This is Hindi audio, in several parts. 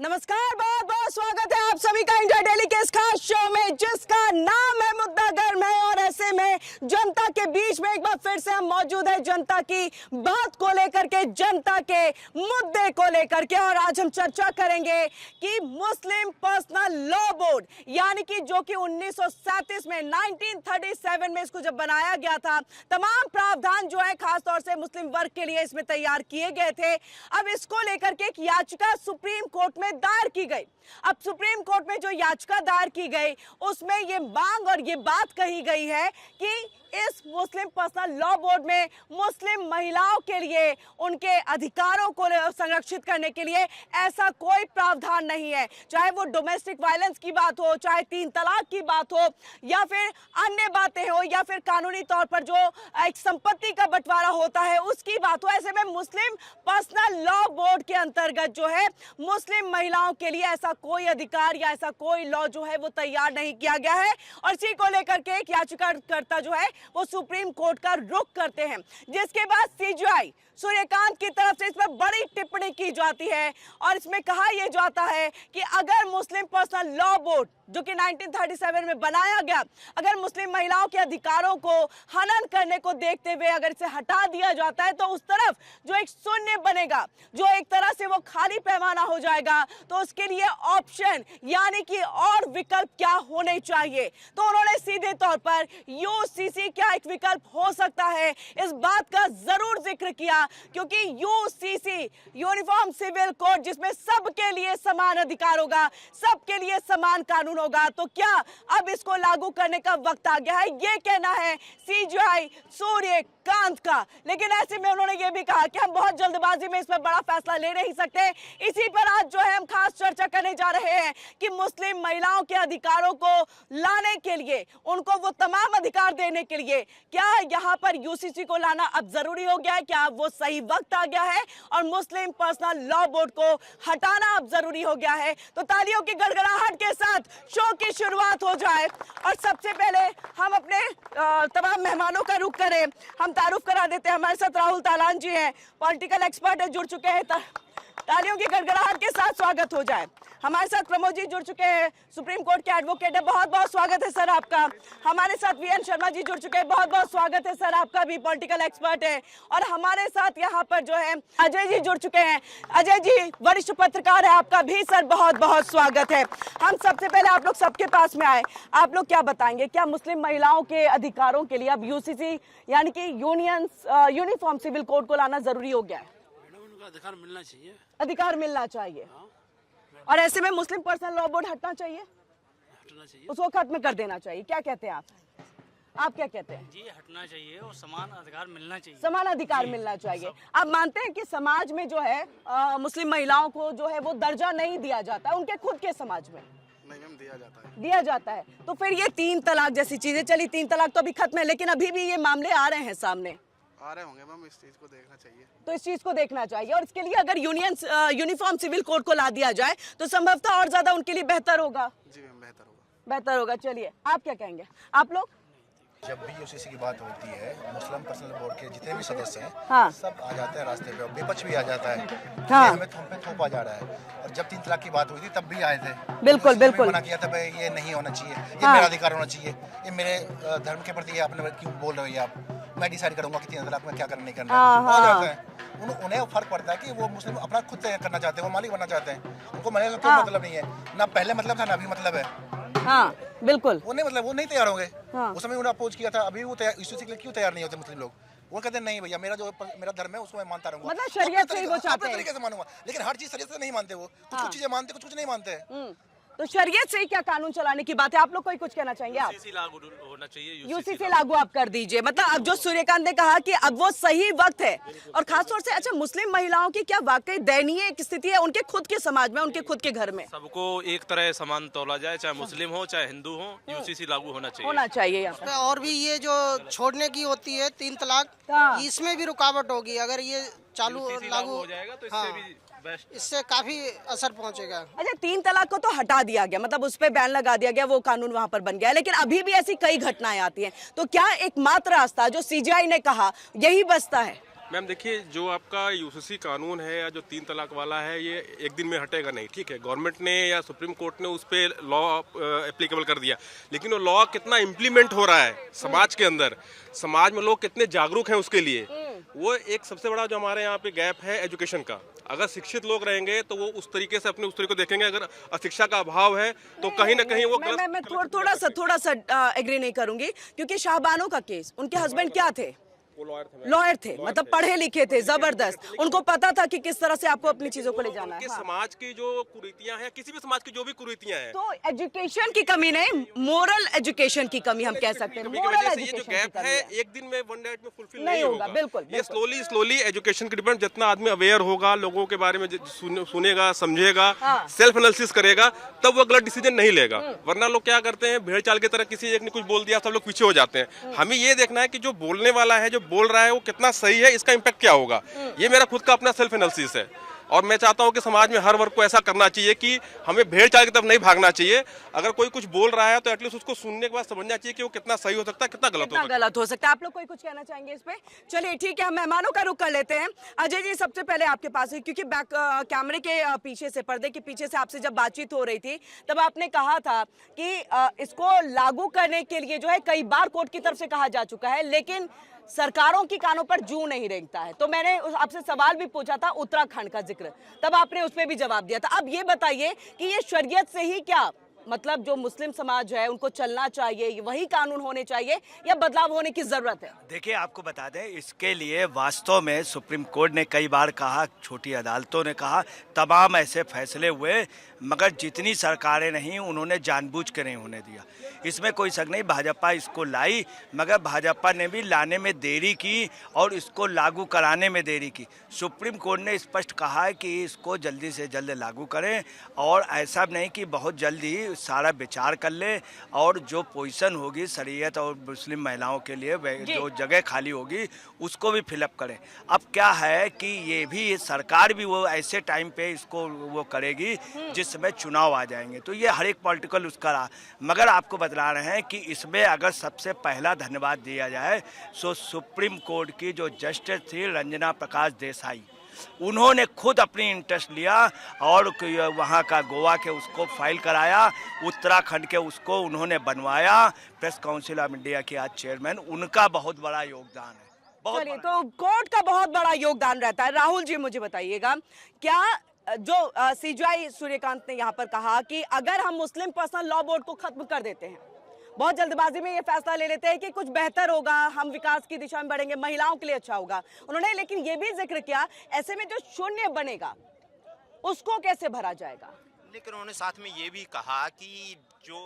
नमस्कार, बहुत बहुत स्वागत है आप सभी का इंडिया डेली के इस खास शो में जिसका नाम है मुद्दा गर्म है। और ऐसे में जनता के बीच में एक बार फिर से हम मौजूद है जनता की बात को लेकर के, जनता के मुद्दे को लेकर के। और आज हम चर्चा करेंगे कि मुस्लिम पर्सनल लॉ बोर्ड यानी कि जो कि 1937 में 1937 में इसको जब बनाया गया था, तमाम प्रावधान जो है खासतौर से मुस्लिम वर्ग के लिए इसमें तैयार किए गए थे। अब इसको लेकर के एक याचिका सुप्रीम कोर्ट में दायर की गई। अब सुप्रीम कोर्ट में जो याचिका दायर की गई उसमें ये मांग और ये बात कही गई है कि इस मुस्लिम पर्सनल लॉ बोर्ड में मुस्लिम महिलाओं के लिए उनके अधिकारों को संरक्षित करने के लिए ऐसा कोई प्रावधान नहीं है। चाहे वो डोमेस्टिक वायलेंस की बात हो, चाहे 3 तलाक की बात हो, या फिर अन्य बातें हो, या फिर कानूनी तौर पर जो एक संपत्ति का बंटवारा होता है उसकी बात हो। ऐसे में मुस्लिम पर्सनल लॉ बोर्ड के अंतर्गत जो है मुस्लिम महिलाओं के लिए ऐसा कोई अधिकार या ऐसा कोई लॉ जो है वो तैयार नहीं किया गया है। और इसी को लेकर के एक याचिकाकर्ता जो है वो सुप्रीम कोर्ट का रुख करते हैं, जिसके बाद सीजीआई सूर्यकांत की तरफ से इस पर बड़ी टिप्पणी की जाती है। और इसमें कहा यह जाता है कि अगर मुस्लिम पर्सनल लॉ बोर्ड जो कि 1937 में बनाया गया, अगर मुस्लिम महिलाओं के अधिकारों को हनन करने को देखते हुए अगर इसे हटा दिया जाता है तो उस तरफ जो एक शून्य बनेगा, जो एक तरह से वो खाली पैमाना हो जाएगा। तो उसके लिए ऑप्शन यानी कि और विकल्प क्या होने चाहिए, तो उन्होंने सीधे तौर पर यूसीसी क्या एक विकल्प हो सकता है इस बात का जरूर जिक्र किया, क्योंकि यूसीसी यूनिफॉर्म सिविल कोड जिसमें सबके लिए समान अधिकार होगा, सबके लिए समान कानून होगा, तो क्या अब इसको लागू करने का वक्त आ गया है, ये कहना है सीजीआई सूर्यकांत का। लेकिन ऐसे में उन्होंने ये भी कहा कि हम बहुत जल्दबाजी में इस पर बड़ा फैसला ले नहीं सकते। इसी पर आज जो है हम खास चर्चा करने जा रहे हैं कि मुस्लिम महिलाओं के अधिकारों को लाने के लिए, उनको वो तमाम अधिकार देने के लिए क्या यहाँ पर यूसीसी को लाना अब जरूरी हो गया है, क्या वो सही वक्त आ गया है और मुस्लिम पर्सनल लॉ बोर्ड को हटाना अब जरूरी हो गया है। तो तालियों की गड़गड़ाहट के साथ शो की शुरुआत हो जाए। और सबसे पहले हम अपने तमाम मेहमानों का रुख करें, हम तारुफ करा देते हैं। हमारे साथ राहुल तालान जी हैं, पॉलिटिकल एक्सपर्ट है, जुड़ चुके हैं। तालियों की गड़गड़ाहट के साथ स्वागत हो जाए। हमारे साथ प्रमोद जी जुड़ चुके हैं, सुप्रीम कोर्ट के एडवोकेट है, बहुत बहुत स्वागत है सर आपका। हमारे साथ वीएन शर्मा जी जुड़ चुके हैं, बहुत बहुत स्वागत है सर आपका भी, पॉलिटिकल एक्सपर्ट है। और हमारे साथ यहाँ पर जो है अजय जी जुड़ चुके हैं, अजय जी वरिष्ठ पत्रकार है, आपका भी सर बहुत बहुत स्वागत है। हम सबसे पहले आप लोग सबके पास में आए, आप लोग क्या बताएंगे, क्या मुस्लिम महिलाओं के अधिकारों के लिए अब यूसीसी यानी कि यूनिफॉर्म सिविल कोड को लाना जरूरी हो गया है? अधिकार मिलना चाहिए, अधिकार मिलना चाहिए। और ऐसे में मुस्लिम पर्सनल लॉ बोर्ड हटना चाहिए, उसको खत्म कर देना चाहिए। क्या कहते हैं आप क्या कहते हैं? जी हटना चाहिए और समान अधिकार मिलना चाहिए, समान अधिकार मिलना चाहिए। आप मानते हैं कि समाज में जो है मुस्लिम महिलाओं को जो है वो दर्जा नहीं दिया जाता है, उनके खुद के समाज में नहीं दिया जाता है। तो फिर ये 3 तलाक जैसी चीजें, चली 3 तलाक तो अभी खत्म है, लेकिन अभी भी ये मामले आ रहे हैं सामने, आ रहे होंगे मैम, इस चीज को देखना चाहिए। तो इस चीज को देखना चाहिए। और इसके लिए अगर यूनिफॉर्म सिविल कोड को ला दिया जाए तो संभवतः और ज्यादा उनके लिए बेहतर होगा। जी मैम, बेहतर होगा। चलिए आप क्या कहेंगे, आप लोग? जब भी यूसीसी की बात होती है, मुस्लिम पर्सनल बोर्ड के जितने भी सदस्य हैं, हाँ, सब आ जाते हैं रास्ते पे, और विपक्ष भी आ जाता है। हाँ, ये हमें पे थोपा जा रहा है। और जब 3 तलाक की बात हुई थी तब भी आए थे, बिल्कुल बिल्कुल मना किया था, भाई ये नहीं होना चाहिए, ये हाँ, मेरा अधिकार होना चाहिए, ये मेरे धर्म के प्रति आपने क्यों बोल रहे हो, आप मैं डिसाइड करूंगा कि 3 तलाक में क्या करना नहीं करना हो जाता है। उन्हें फर्क पड़ता है कि वो मुस्लिम अपना खुद तय करना चाहते हैं, वो मालिक बनना चाहते हैं, उनको मनाने का कोई मतलब नहीं है, ना पहले मतलब था ना अभी मतलब है। हाँ बिल्कुल, वो नहीं मतलब वो नहीं तैयार होंगे। हाँ, उस समय उन्होंने अपोज किया था, अभी वो यूसीसी के लिए क्यों तैयार नहीं होते मुस्लिम लोग? वो कहते हैं नहीं भैया, मेरा धर्म है, उसको मैं मानता रहूंगा, मतलब शरीयत से ही वो चाहते हैं, तरीके से मानूंगा। लेकिन हर चीज शरीयत से नहीं मानते वो, कुछ चीजें मानते, कुछ नहीं मानते। तो शरीयत से ही क्या कानून चलाने की बात है? आप लोग कोई कुछ कहना चाहेंगे? आप यूसीसी लागू होना चाहिए, यूसीसी लागू आप कर दीजिए। मतलब अब जो सूर्यकांत ने कहा कि अब वो सही वक्त है, और खासतौर से अच्छा मुस्लिम महिलाओं की क्या वाकई दयनीय एक स्थिति है उनके खुद के समाज में, उनके खुद के घर में? सबको एक तरह समान तोला जाए, चाहे मुस्लिम हो चाहे हिंदू हो, यूसीसी लागू होना चाहिए। यहाँ पे। और भी ये जो छोड़ने की होती है 3 तलाक, हाँ, इसमें भी रुकावट होगी। अगर ये चालू लागू हो जाएगा तो इससे हाँ, भी बेस्ट, इससे काफी असर पहुंचेगा। अच्छा 3 तलाक को तो हटा दिया गया, मतलब उस पर बैन लगा दिया गया, वो कानून वहां पर बन गया, लेकिन अभी भी ऐसी कई घटनाएं आती हैं। तो क्या एकमात्र रास्ता जो सीजीआई ने कहा यही बचता है? मैम देखिए, जो आपका यूसीसी कानून है या जो 3 तलाक वाला है, ये एक दिन में हटेगा नहीं। ठीक है, गवर्नमेंट ने या सुप्रीम कोर्ट ने उस पर लॉ एप्लीकेबल कर दिया, लेकिन वो लॉ कितना इम्प्लीमेंट हो रहा है समाज के अंदर, समाज में लोग कितने जागरूक हैं उसके लिए, वो एक सबसे बड़ा जो हमारे यहाँ पे गैप है एजुकेशन का। अगर शिक्षित लोग रहेंगे तो वो उस तरीके से अपने उस तरीके को देखेंगे। अगर अशिक्षा का अभाव है तो कहीं ना कहीं वो मैं थोड़ा सा एग्री नहीं करूंगी, क्योंकि शाहबानो का केस, उनके हस्बैंड क्या थे? लॉयर थे, मतलब पढ़े लिखे थे, जबरदस्त। उनको पता था कि किस तरह से आपको अपनी चीजों को ले जाना है। समाज की जो कुरीतियां हैं, किसी भी समाज की जो भी कुरीतियां हैं, तो एजुकेशन की कमी नहीं, मोरल एजुकेशन की कमी हम कह सकते हैं। मोरल ये जो गैप है एक दिन में, वन नाइट में फुलफिल नहीं होगा। बिल्कुल, ये स्लोली एजुकेशन के डिपेंड, जितना आदमी अवेयर होगा, लोगों के बारे में सुनेगा, समझेगा, सेल्फ एनालिसिस करेगा, तब वो गलत डिसीजन नहीं लेगा। वरना लोग क्या करते हैं, भेड़ चाल की तरह, किसी एक ने कुछ बोल दिया सब लोग पीछे हो जाते हैं। हमें ये देखना है कि जो बोलने वाला है, जो बोल रहा है, वो कितना सही है, इसका इम्पैक्ट क्या होगा। ये मेरा खुद का अपना सेल्फ एनालिसिस है, और मैं चाहता हूं कि समाज में हर वर्ग को ऐसा करना चाहिए कि हमें भेड़ चाल की तरफ नहीं भागना चाहिए। अगर कोई कुछ बोल रहा है तो एटलीस्ट उसको सुनने के बाद समझना चाहिए कि वो कितना सही हो सकता है, कितना गलत हो सकता है। आप लोग कोई कुछ कहना चाहेंगे इस पे? चलिए ठीक है, हम मेहमानों का रुख कर लेते हैं। अजय जी, सबसे पहले आपके पास है, क्योंकि बैक कैमरे के पीछे से, पर्दे के पीछे से आपसे जब बातचीत हो रही थी, तब आपने कहा था कि इसको लागू करने के लिए जो है कई बार कोर्ट की तरफ से कहा जा चुका है, लेकिन सरकारों की कानों पर जू नहीं रेंगता है। तो मैंने आपसे सवाल भी पूछा था उत्तराखंड का जिक्र, तब आपने उस पर भी जवाब दिया था। अब ये बताइए कि ये शरीयत से ही क्या मतलब, जो मुस्लिम समाज है उनको चलना चाहिए, वही कानून होने चाहिए, या बदलाव होने की जरूरत है? देखिए, आपको बता दें, इसके लिए वास्तव में सुप्रीम कोर्ट ने कई बार कहा, छोटी अदालतों ने कहा, तमाम ऐसे फैसले हुए, मगर जितनी सरकारें नहीं, उन्होंने जानबूझ के नहीं होने दिया। इसमें कोई शक नहीं, भाजपा इसको लाई, मगर भाजपा ने भी लाने में देरी की और इसको लागू कराने में देरी की। सुप्रीम कोर्ट ने स्पष्ट कहा है कि इसको जल्दी से जल्द लागू करें, और ऐसा नहीं कि बहुत जल्दी सारा विचार कर ले, और जो पोजीशन होगी शरीयत और मुस्लिम महिलाओं के लिए, जो जगह खाली होगी उसको भी फिलअप करें। अब क्या है कि ये भी सरकार भी वो ऐसे टाइम पे इसको वो करेगी जिसमें चुनाव आ जाएंगे, तो ये हर एक पॉलिटिकल उसका रहा। मगर आपको बतला रहे हैं कि इसमें अगर सबसे पहला धन्यवाद दिया जाए तो सुप्रीम कोर्ट की जो जस्टिस थी रंजना प्रकाश देसाई, उन्होंने खुद अपनी इंटरेस्ट लिया और वहाँ का गोवा के उसको फाइल कराया, उत्तराखंड के उसको उन्होंने बनवाया। प्रेस काउंसिल ऑफ इंडिया के आज चेयरमैन, उनका बहुत बड़ा योगदान है। चलिए, तो कोर्ट का बहुत बड़ा योगदान रहता है। राहुल जी, मुझे बताइएगा, क्या जो सीजीआई सूर्यकांत ने यहाँ पर कहा कि अगर हम मुस्लिम पर्सनल लॉ बोर्ड को खत्म कर देते हैं, बहुत जल्दबाजी में ये फैसला ले लेते हैं कि कुछ बेहतर होगा, हम विकास की दिशा में बढ़ेंगे, महिलाओं के लिए अच्छा होगा, उन्होंने लेकिन ये भी जिक्र किया, ऐसे में जो शून्य बनेगा उसको कैसे भरा जाएगा? लेकिन उन्होंने साथ में ये भी कहा कि जो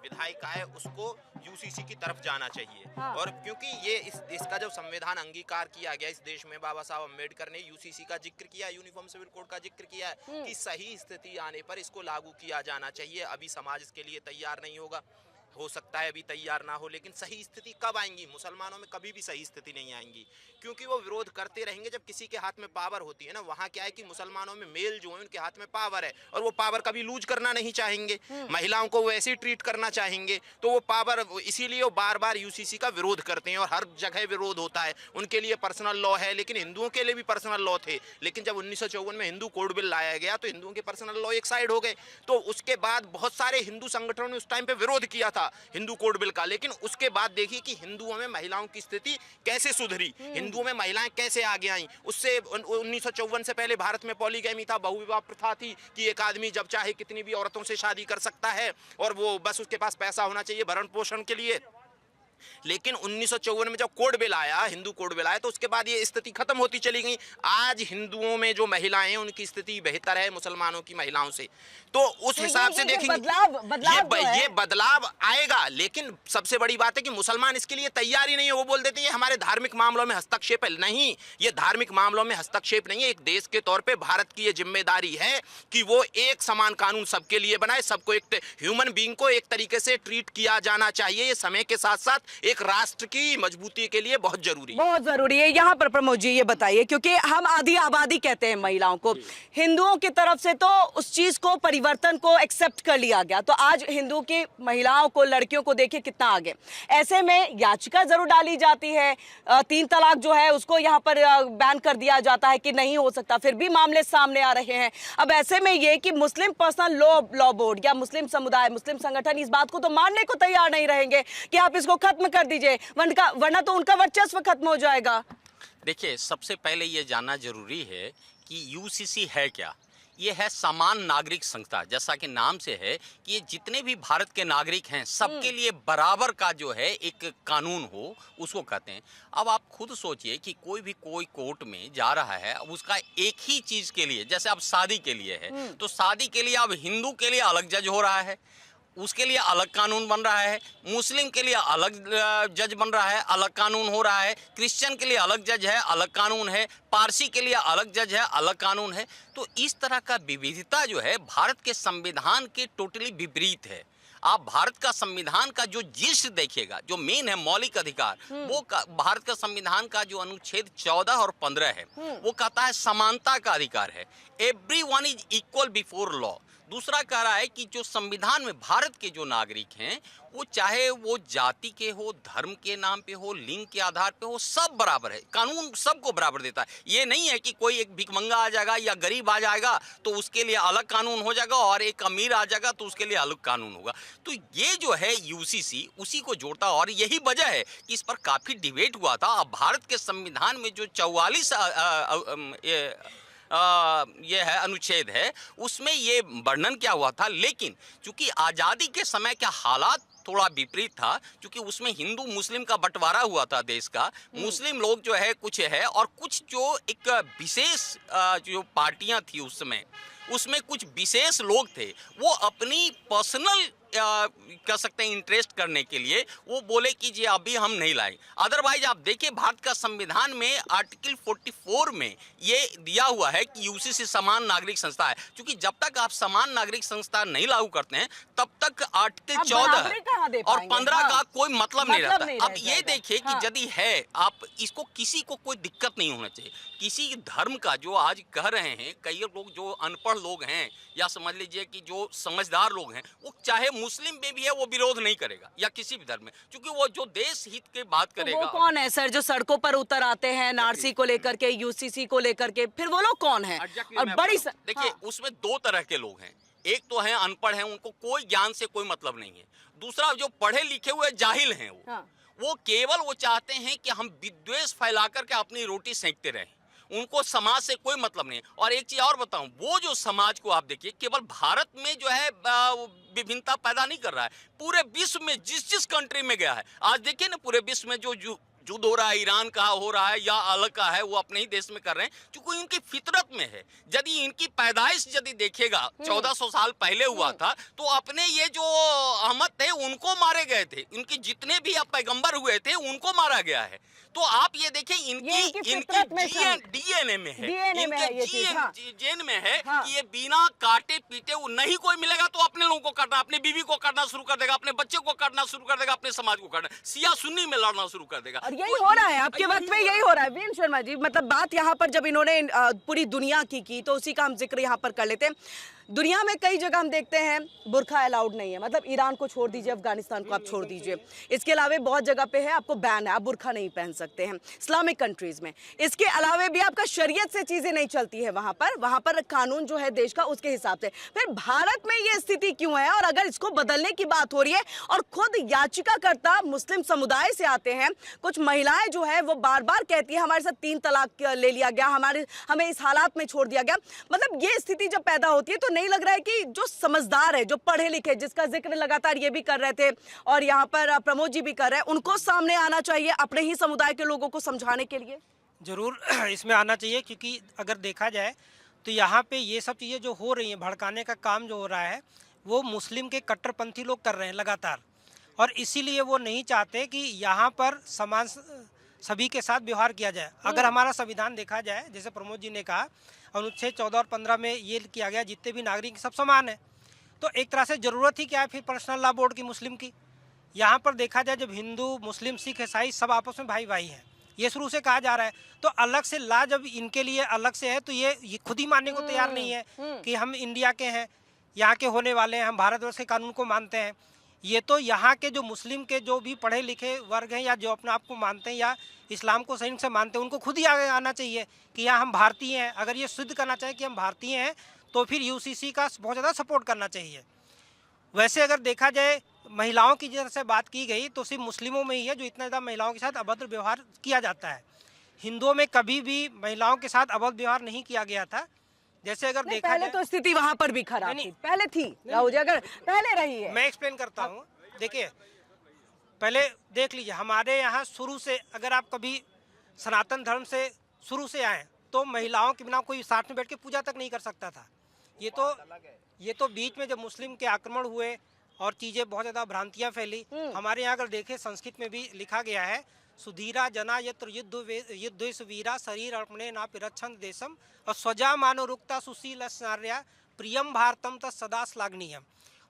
विधायिका है उसको यूसीसी की तरफ जाना चाहिए। हाँ। और क्योंकि ये इसका जब संविधान अंगीकार किया गया इस देश में, बाबा साहब अम्बेडकर ने यूसीसी का जिक्र किया, यूनिफॉर्म सिविल कोड का जिक्र किया कि सही स्थिति आने पर इसको लागू किया जाना चाहिए। अभी समाज इसके लिए तैयार नहीं होगा, हो सकता है अभी तैयार ना हो, लेकिन सही स्थिति कब आएंगी? मुसलमानों में कभी भी सही स्थिति नहीं आएंगी, क्योंकि वो विरोध करते रहेंगे। जब किसी के हाथ में पावर होती है ना, वहाँ क्या है कि मुसलमानों में मेल जो है उनके हाथ में पावर है, और वो पावर कभी लूज करना नहीं चाहेंगे, महिलाओं को वो ऐसे ही ट्रीट करना चाहेंगे, तो वो पावर, इसीलिए वो बार बार यूसीसी का विरोध करते हैं, और हर जगह विरोध होता है। उनके लिए पर्सनल लॉ है, लेकिन हिंदुओं के लिए भी पर्सनल लॉ थे, लेकिन जब 1954 में हिंदू कोड बिल लाया गया तो हिंदुओं के पर्सनल लॉ एक साइड हो गए। तो उसके बाद बहुत सारे हिंदू संगठनों ने उस टाइम पे विरोध किया था हिंदू कोड बिल का, लेकिन उसके बाद देखिए कि हिंदुओं में महिलाओं की स्थिति कैसे सुधरी, हिंदुओं में महिलाएं कैसे आगे आई। उससे 1954 से पहले भारत में पॉलीगैमी था, बहुविवाह प्रथा थी कि एक आदमी जब चाहे कितनी भी औरतों से शादी कर सकता है, और वो बस उसके पास पैसा होना चाहिए भरण पोषण के लिए। लेकिन 1954 में जब कोड बिल आया, हिंदू कोड बिल आया, तो उसके बाद ये स्थिति खत्म होती चली गई। आज हिंदुओं में जो महिलाएं हैं उनकी स्थिति बेहतर है मुसलमानों की महिलाओं से। तो उस हिसाब से देखेंगे ये बदलाव आएगा, लेकिन सबसे बड़ी बात है कि मुसलमान इसके लिए तैयार ही नहीं है। वो बोल देते हैं ये हमारे धार्मिक मामलों में हस्तक्षेप है। नहीं, ये धार्मिक मामलों में हस्तक्षेप नहीं है। एक देश के तौर पे भारत की ये जिम्मेदारी है कि वो एक समान कानून सबके लिए बनाए, सबको एक ह्यूमन बीइंग को एक तरीके से ट्रीट किया जाना चाहिए। ये समय के साथ साथ एक राष्ट्र की मजबूती के लिए बहुत जरूरी है। बहुत जरूरी है। यहाँ पर प्रमोद जी ये बताइए, क्योंकि हम आधी आबादी कहते हैं महिलाओं को, हिंदुओं की तरफ से तो उस चीज को, परिवर्तन को एक्सेप्ट कर लिया गया, तो आज हिंदू की महिलाओं को, लड़कियों को देखिए कितना आगे। ऐसे में याचिका जरूर डाली जाती है, 3 तलाक जो है उसको यहाँ पर बैन कर दिया जाता है कि नहीं हो सकता, फिर भी मामले सामने आ रहे हैं। अब ऐसे में ये कि मुस्लिम पर्सनल लॉ बोर्ड या मुस्लिम समुदाय, मुस्लिम संगठन इस बात को तो मानने को तैयार नहीं रहेंगे कि आप इसको खत्म कर दीजिए, वरना तो उनका वर्चस्व खत्म हो जाएगा। देखिए, सबसे पहले ये जानना जरूरी है कि यूसीसी है क्या। ये है समान नागरिक संस्था, जैसा कि नाम से है कि ये जितने भी भारत के नागरिक हैं सबके लिए बराबर का जो है एक कानून हो, उसको कहते हैं। अब आप खुद सोचिए कि कोई कोर्ट में जा रहा है, अब उसका एक ही चीज के लिए, जैसे अब शादी के लिए है तो शादी के लिए अब हिंदू के लिए अलग जज हो रहा है, उसके लिए अलग कानून बन रहा है, मुस्लिम के लिए अलग जज बन रहा है, अलग कानून हो रहा है, क्रिश्चियन के लिए अलग जज है, अलग कानून है, पारसी के लिए अलग जज है, अलग कानून है। तो इस तरह का विविधता जो है भारत के संविधान के टोटली विपरीत है। आप भारत का संविधान का जो जिस्ट देखिएगा, जो मेन है मौलिक अधिकार, वो भारत का संविधान का जो अनुच्छेद 14 और 15 है, वो कहता है समानता का अधिकार है, everyone is equal before law. दूसरा कह रहा है कि जो संविधान में भारत के जो नागरिक हैं, वो चाहे वो जाति के हो, धर्म के नाम पे हो, लिंग के आधार पे हो, सब बराबर है, कानून सबको बराबर देता है। ये नहीं है कि कोई एक भिखमंगा आ जाएगा या गरीब आ जाएगा तो उसके लिए अलग कानून हो जाएगा और एक अमीर आ जाएगा तो उसके लिए अलग कानून होगा। तो ये जो है यूसीसी उसी को जोड़ता है, और यही वजह है कि इस पर काफी डिबेट हुआ था। अब भारत के संविधान में जो 44 ये है अनुच्छेद है, उसमें ये वर्णन क्या हुआ था, लेकिन चूंकि आज़ादी के समय के हालात थोड़ा विपरीत था, क्योंकि उसमें हिंदू मुस्लिम का बंटवारा हुआ था देश का। मुस्लिम लोग जो है कुछ है, और कुछ जो एक विशेष जो पार्टियां थी उस समय, उसमें कुछ विशेष लोग थे, वो अपनी पर्सनल कह सकते हैं इंटरेस्ट करने के लिए वो बोले कि जी अभी हम नहीं लाएंगे। अदरवाइज आप देखिए भारत का संविधान में आर्टिकल 44 में ये दिया हुआ है कि यूसीसी समान नागरिक संस्था है। क्योंकि जब तक आप समान नागरिक संस्था नहीं लागू करते हैं तब तक आर्टिकल 14 और 15 का कोई मतलब नहीं रहता। अब ये देखिए कि यदि है, आप इसको किसी को कोई दिक्कत नहीं होना चाहिए। किसी धर्म का जो आज कह रहे हैं कई लोग, जो अनपढ़ लोग हैं या समझ लीजिए कि जो समझदार लोग हैं, वो चाहे मुस्लिम में भी है वो विरोध नहीं करेगा या किसी भी धर्म में, क्योंकि वो जो देश हित की बात करेगा। वो कौन है सर जो सड़कों पर उतर आते हैं नारसी को लेकर के, यूसीसी को लेकर के, फिर वो लोग कौन है? और बड़ी देखिए उसमें दो तरह के लोग हैं। एक तो है अनपढ़ हैं, उनको कोई ज्ञान से कोई मतलब नहीं है। दूसरा जो पढ़े लिखे हुए जाहिल हैं, वो केवल वो चाहते हैं कि हम विद्वेष फैला करके अपनी रोटी सेंकते रहें, उनको समाज से कोई मतलब नहीं। और एक चीज और बताऊं, वो जो समाज को आप देखिए केवल भारत में जो है विभिन्नता पैदा नहीं कर रहा है, पूरे विश्व में जिस कंट्री में गया है, आज देखिए ना पूरे विश्व में जो युद्ध हो रहा है, ईरान का हो रहा है या अलग का है, वो अपने ही देश में कर रहे हैं क्योंकि इनकी फितरत में है। यदि इनकी पैदाइश यदि देखेगा 1400 साल पहले हुआ था, तो अपने ये जो अहमद थे उनको मारे गए थे, इनके जितने भी अब पैगंबर हुए थे उनको मारा गया है। तो आप ये देखिए इनकी डीएनए में है, इनके जीन में है कि ये बिना काटे पीटे नहीं कोई मिलेगा तो अपने लोगों को काटना, अपनी बीवी को काटना शुरू कर देगा, अपने बच्चे को काटना शुरू कर देगा, अपने समाज को काटना, सिया सुन्नी में लड़ना शुरू कर देगा। और यही हो रहा है आपके वक्त में, यही हो रहा है वीरेंद्र शर्मा जी। मतलब बात यहाँ पर जब इन्होंने पूरी दुनिया की तो उसी का हम जिक्र यहाँ पर कर लेते हैं। दुनिया में कई जगह हम देखते हैं बुर्खा अलाउड नहीं है, मतलब ईरान को छोड़ दीजिए, अफगानिस्तान को आप छोड़ दीजिए, इसके अलावे बहुत जगह पे है आपको बैन है, आप बुर्खा नहीं पहन सकते हैं इस्लामिक कंट्रीज में। इसके अलावे भी आपका शरीयत से चीजें नहीं चलती है वहां पर कानून जो है देश का उसके हिसाब से। फिर भारत में ये स्थिति क्यों है? और अगर इसको बदलने की बात हो रही है और खुद याचिकाकर्ता मुस्लिम समुदाय से आते हैं, कुछ महिलाएं जो है वो बार बार कहती है हमारे साथ 3 तलाक ले लिया गया, हमें इस हालात में छोड़ दिया गया। मतलब ये स्थिति जब पैदा होती है तो नहीं लग रहा है कि जो समझदार है, जो पढ़े लिखे, जिसका जिक्र लगातार ये भी कर रहे थे और यहाँ पर प्रमोद जी भी कर रहे हैं, उनको सामने आना चाहिए अपने ही समुदाय के लोगों को समझाने के लिए? जरूर इसमें आना चाहिए, क्योंकि अगर देखा जाए तो यहाँ पे ये सब चीज़ें जो हो रही हैं, भड़काने का काम जो हो रहा है, वो मुस्लिम के कट्टरपंथी लोग कर रहे हैं लगातार, और इसीलिए वो नहीं चाहते कि यहाँ पर समान सभी के साथ व्यवहार किया जाए। अगर हमारा संविधान देखा जाए, जैसे प्रमोद जी ने कहा, अनुच्छेद 14 और 15 में ये किया गया जितने भी नागरिक सब समान हैं, तो एक तरह से ज़रूरत ही क्या है फिर पर्सनल लॉ बोर्ड की मुस्लिम की, यहाँ पर देखा जाए जब हिंदू मुस्लिम सिख ईसाई सब आपस में भाई भाई हैं, ये शुरू से कहा जा रहा है, तो अलग से ला जब इनके लिए अलग से है तो ये खुद ही मानने को तैयार नहीं है कि हम इंडिया के हैं, यहाँ के होने वाले हैं, हम भारतवर्ष के कानून को मानते हैं। ये तो यहाँ के जो मुस्लिम के जो भी पढ़े लिखे वर्ग हैं या जो अपने आप को मानते हैं या इस्लाम को सही से मानते हैं, उनको खुद ही आगे आना चाहिए कि यहाँ हम भारतीय हैं। अगर ये सिद्ध करना चाहें कि हम भारतीय हैं तो फिर यूसीसी का बहुत ज़्यादा सपोर्ट करना चाहिए। वैसे अगर देखा जाए महिलाओं की जैसे बात की गई तो सिर्फ मुस्लिमों में ही है जो इतना ज़्यादा महिलाओं के साथ अभद्र व्यवहार किया जाता है। हिंदुओं में कभी भी महिलाओं के साथ अभद्र व्यवहार नहीं किया गया था। जैसे अगर देखा पहले जाए तो स्थिति वहां पर भी खराब थी, पहले थी राहुल जी, अगर पहले रही है। मैं एक्सप्लेन करता हूँ। देखिए पहले देख लीजिए, हमारे यहाँ शुरू से अगर आप कभी सनातन धर्म से शुरू से आए तो महिलाओं के बिना कोई साथ में बैठ के पूजा तक नहीं कर सकता था। ये तो बीच में जब मुस्लिम के आक्रमण हुए और चीज़ें बहुत ज़्यादा भ्रांतियाँ फैली, हमारे यहाँ अगर देखें संस्कृत में भी लिखा गया है, सुधीरा जना यत्र युद्ध वीरा शरीर अर्पणे ना पिरच्छन देशम और स्वजा मानो रुक्ता सुशील स्नार्या प्रियम भारतम तत् सदा श्लाघनीयम।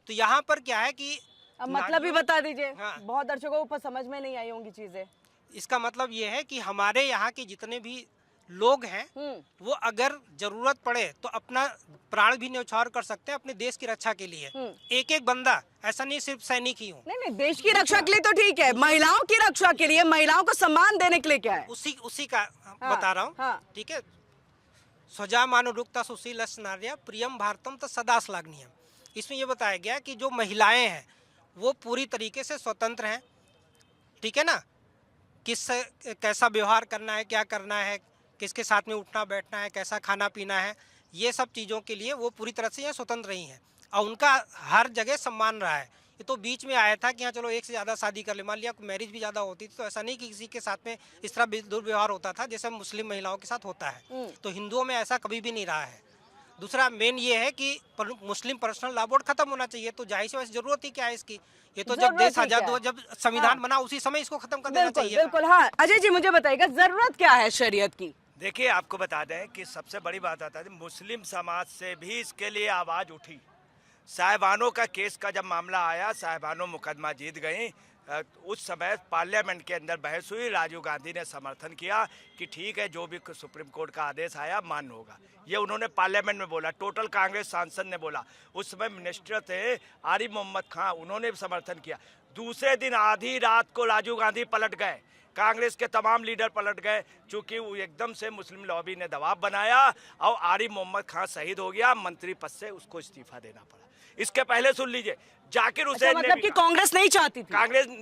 तो यहाँ पर क्या है कि अब मतलब भी बता दीजिए। हाँ। बहुत दर्शकों को समझ में नहीं आई होंगी चीजें। इसका मतलब ये है कि हमारे यहाँ के जितने भी लोग हैं वो अगर जरूरत पड़े तो अपना प्राण भी न्यौछावर कर सकते हैं अपने देश की रक्षा के लिए। एक एक बंदा, ऐसा नहीं सिर्फ सैनिक ही हूँ। नहीं, देश की रक्षा के लिए तो ठीक है, महिलाओं की रक्षा के लिए, महिलाओं को सम्मान देने के लिए क्या है? उसी का बता रहा हूँ। ठीक है, स्वजा मानो रुक्ता सुशील स्नार्या प्रियम भारतम तत् सदा श्लाघनीयम। इसमें यह बताया गया कि जो महिलाएं हैं वो पूरी तरीके से स्वतंत्र हैं। ठीक है ना, कैसा व्यवहार करना है, क्या करना है, किसके साथ में उठना बैठना है, कैसा खाना पीना है, ये सब चीज़ों के लिए वो पूरी तरह से यहाँ स्वतंत्र रही हैं और उनका हर जगह सम्मान रहा है। ये तो बीच में आया था कि हाँ चलो एक से ज़्यादा शादी कर ले, मान लिया मैरिज भी ज़्यादा होती थी तो ऐसा नहीं कि किसी के साथ में इस तरह दुर्व्यवहार होता था जैसे मुस्लिम महिलाओं के साथ होता है। तो हिंदुओं में ऐसा कभी भी नहीं रहा है। दूसरा मेन ये है कि मुस्लिम पर्सनल लॉ बोर्ड खत्म होना चाहिए। तो जाहिर सी वैसे जरूरत ही क्या है इसकी? ये तो जब देश आजाद हुआ, जब संविधान बना उसी समय इसको खत्म कर देना चाहिए। बिल्कुल। हाँ अजय जी मुझे बताइएगा जरूरत क्या है शरीयत की? देखिए आपको बता दें कि सबसे बड़ी बात आता है मुस्लिम समाज से भी इसके लिए आवाज़ उठी। साहिबानों का केस का जब मामला आया, साहिबानों मुकदमा जीत गई, उस समय पार्लियामेंट के अंदर बहस हुई। राजीव गांधी ने समर्थन किया कि ठीक है जो भी सुप्रीम कोर्ट का आदेश आया मान्य होगा। ये उन्होंने पार्लियामेंट में बोला। टोटल कांग्रेस सांसद ने बोला। उस समय मिनिस्टर थे आरिफ मोहम्मद खान, उन्होंने भी समर्थन किया। दूसरे दिन आधी रात को राजीव गांधी पलट गए, कांग्रेस के तमाम लीडर पलट गए, चूंकि वो एकदम से मुस्लिम लॉबी ने दबाव बनाया और आरिफ मोहम्मद खान शहीद हो गया। मंत्री पद से उसको इस्तीफा देना पड़ा। इसके पहले सुन लीजिए, जाकिर हुसैन मतलब कि कांग्रेस नहीं चाहती थी?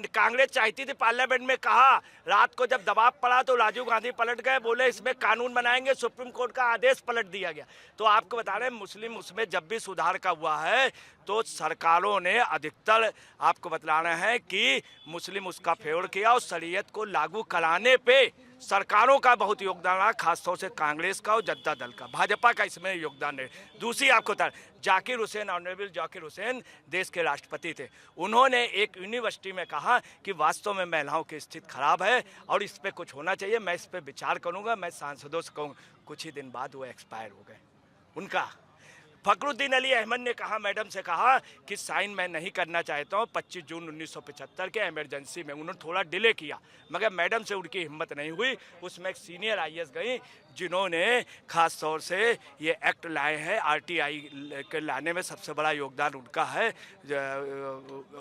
कांग्रेस चाहती थी। पार्लियामेंट में कहा, रात को जब दबाव पड़ा तो राजीव गांधी पलट गए, बोले इसमें कानून बनाएंगे। सुप्रीम कोर्ट का आदेश पलट दिया गया। तो आपको बता रहे हैं मुस्लिम उसमें जब भी सुधार का हुआ है तो सरकारों ने अधिकतर आपको बतलाना है कि मुस्लिम उसका फेवर किया और शरीयत को लागू कराने पे सरकारों का बहुत योगदान रहा, खासतौर से कांग्रेस का और जनता दल का, भाजपा का इसमें योगदान है। दूसरी आपको बता, जाकिर हुसैन, ऑनरेबल जाकिर हुसैन देश के राष्ट्रपति थे। उन्होंने एक यूनिवर्सिटी में कहा कि वास्तव में महिलाओं की स्थिति खराब है और इस पर कुछ होना चाहिए, मैं इस पर विचार करूंगा, मैं सांसदों से कहूँगा। कुछ ही दिन बाद वो एक्सपायर हो गए उनका। फखरुद्दीन अली अहमद ने कहा, मैडम से कहा कि साइन मैं नहीं करना चाहता हूँ 25 जून 1975 के इमरजेंसी में। उन्होंने थोड़ा डिले किया मगर मैडम से उनकी हिम्मत नहीं हुई। उसमें एक सीनियर आईएएस गई जिन्होंने खास तौर से ये एक्ट लाए हैं। आरटीआई के लाने में सबसे बड़ा योगदान उनका है,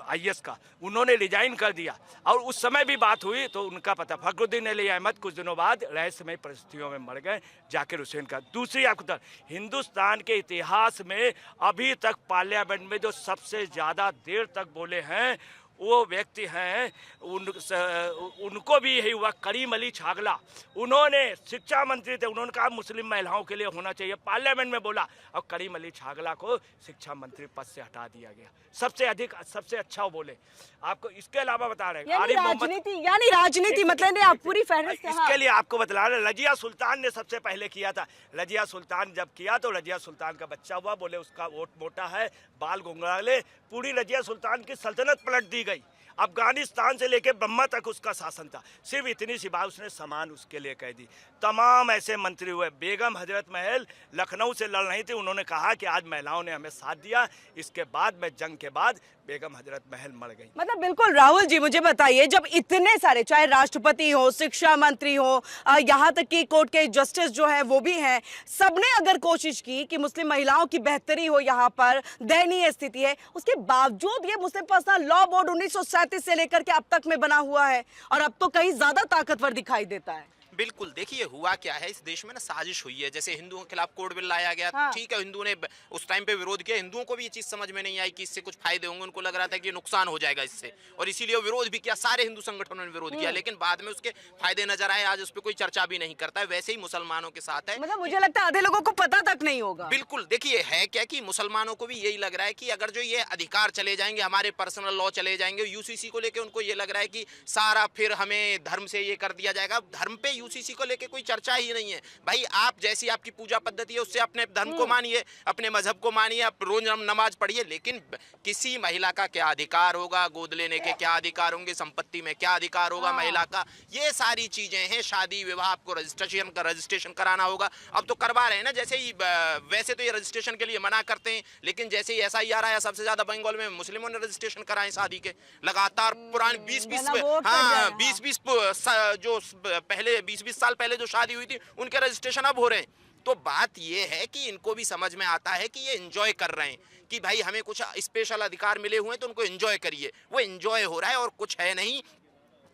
आईएएस का। उन्होंने रिजाइन कर दिया और उस समय भी बात हुई तो उनका पता। फखरुद्दीन अली अहमद कुछ दिनों बाद रहस्यमय परिस्थितियों में मर गए, जाकिर हुसैन का। दूसरी आपको हिंदुस्तान के इतिहास में अभी तक पार्लियामेंट में जो सबसे ज़्यादा देर तक बोले हैं वो व्यक्ति हैं, उनको भी यही हुआ, करीम अली छागला। उन्होंने शिक्षा मंत्री थे, उन्होंने कहा मुस्लिम महिलाओं के लिए होना चाहिए, पार्लियामेंट में बोला और करीम अली छागला को शिक्षा मंत्री पद से हटा दिया गया। सबसे अधिक सबसे अच्छा वो बोले। आपको इसके अलावा बता रहे हैं राजनीति मतलब आप पूरी फहरिस्त। इसके लिए आपको बता रहे रजिया सुल्तान ने सबसे पहले किया था। रजिया सुल्तान जब किया तो रजिया सुल्तान का बच्चा हुआ, बोले उसका वोट मोटा है, बाल घुंघराले, पूरी रजिया सुल्तान की सल्तनत पलट दी गई। अफगानिस्तान से लेके ब्रह्मा तक उसका शासन था। सिर्फ इतनी सी बात उसने समान उसके लिए कह दी। तमाम ऐसे मंत्री हुए। बेगम हजरत महल लखनऊ से लड़ रही थी, उन्होंने कहा कि आज महिलाओं ने हमें साथ दिया, इसके बाद में जंग के बाद बेगम हजरत महल मर गई। मतलब बिल्कुल राहुल जी, मुझे बताइए, जब इतने सारे, चाहे राष्ट्रपति हो, शिक्षा मंत्री हो, यहाँ तक कि कोर्ट के जस्टिस जो है वो भी हैं, सबने अगर कोशिश की कि मुस्लिम महिलाओं की बेहतरी हो, यहाँ पर दयनीय स्थिति है, उसके बावजूद ये मुस्लिम पर्सनल लॉ बोर्ड 1937 से लेकर के अब तक में बना हुआ है और अब तो कहीं ज्यादा ताकतवर दिखाई देता है। बिल्कुल, देखिए हुआ क्या है, इस देश में ना साजिश हुई है। जैसे हिंदुओं के खिलाफ कोड बिल लाया गया, ठीक है, हिंदुओं ने उस टाइम पे विरोध किया। हिंदुओं को भी ये चीज समझ में नहीं आई कि इससे कुछ फायदे होंगे, उनको लग रहा था कि नुकसान हो जाएगा इससे, और इसीलिए वो विरोध भी किया। सारे हिंदू संगठनों ने विरोध किया, लेकिन बाद में उसके फायदे नजर आए। आज उस पर कोई चर्चा भी नहीं करता है। वैसे ही मुसलमानों के साथ है। मतलब मुझे लगता है आधे लोगों को पता तक नहीं होगा। बिल्कुल, देखिए है क्या कि मुसलमानों को भी यही लग रहा है कि अगर जो ये अधिकार चले जाएंगे, हमारे पर्सनल लॉ चले जाएंगे, यूसीसी को लेके उनको ये लग रहा है कि सारा फिर हमें धर्म से ये कर दिया जाएगा। धर्म पे यूसीसी को लेके कोई चर्चा ही नहीं है भाई। आप जैसी आपकी पूजा पद्धति है उससे अपने धर्म को मानिए, अपने मजहब को मानिए, आप रोज नमाज पढ़िए, लेकिन किसी महिला का क्या अधिकार होगा, गोद लेने के क्या अधिकार होंगे, संपत्ति में क्या अधिकार होगा महिला का, ये सारी चीजें हैं। शादी विवाह आपको रजिस्ट्रेशन कराना होगा। अब तो करवा रहे हैं ना, जैसे ही वैसे तो ये रजिस्ट्रेशन के लिए मना करते हैं, लेकिन जैसे ही SIR आया, सबसे ज्यादा बंगाल में मुस्लिमों ने रजिस्ट्रेशन कराए शादी के। लगातार पुराने 20-20 साल पहले जो शादी हुई थी उनके रजिस्ट्रेशन अब हो रहे हैं। तो बात ये है कि इनको भी समझ में आता है कि ये एंजॉय कर रहे हैं कि भाई हमें कुछ स्पेशल अधिकार मिले हुए हैं तो उनको एंजॉय करिए। वो एंजॉय हो रहा है और कुछ है नहीं।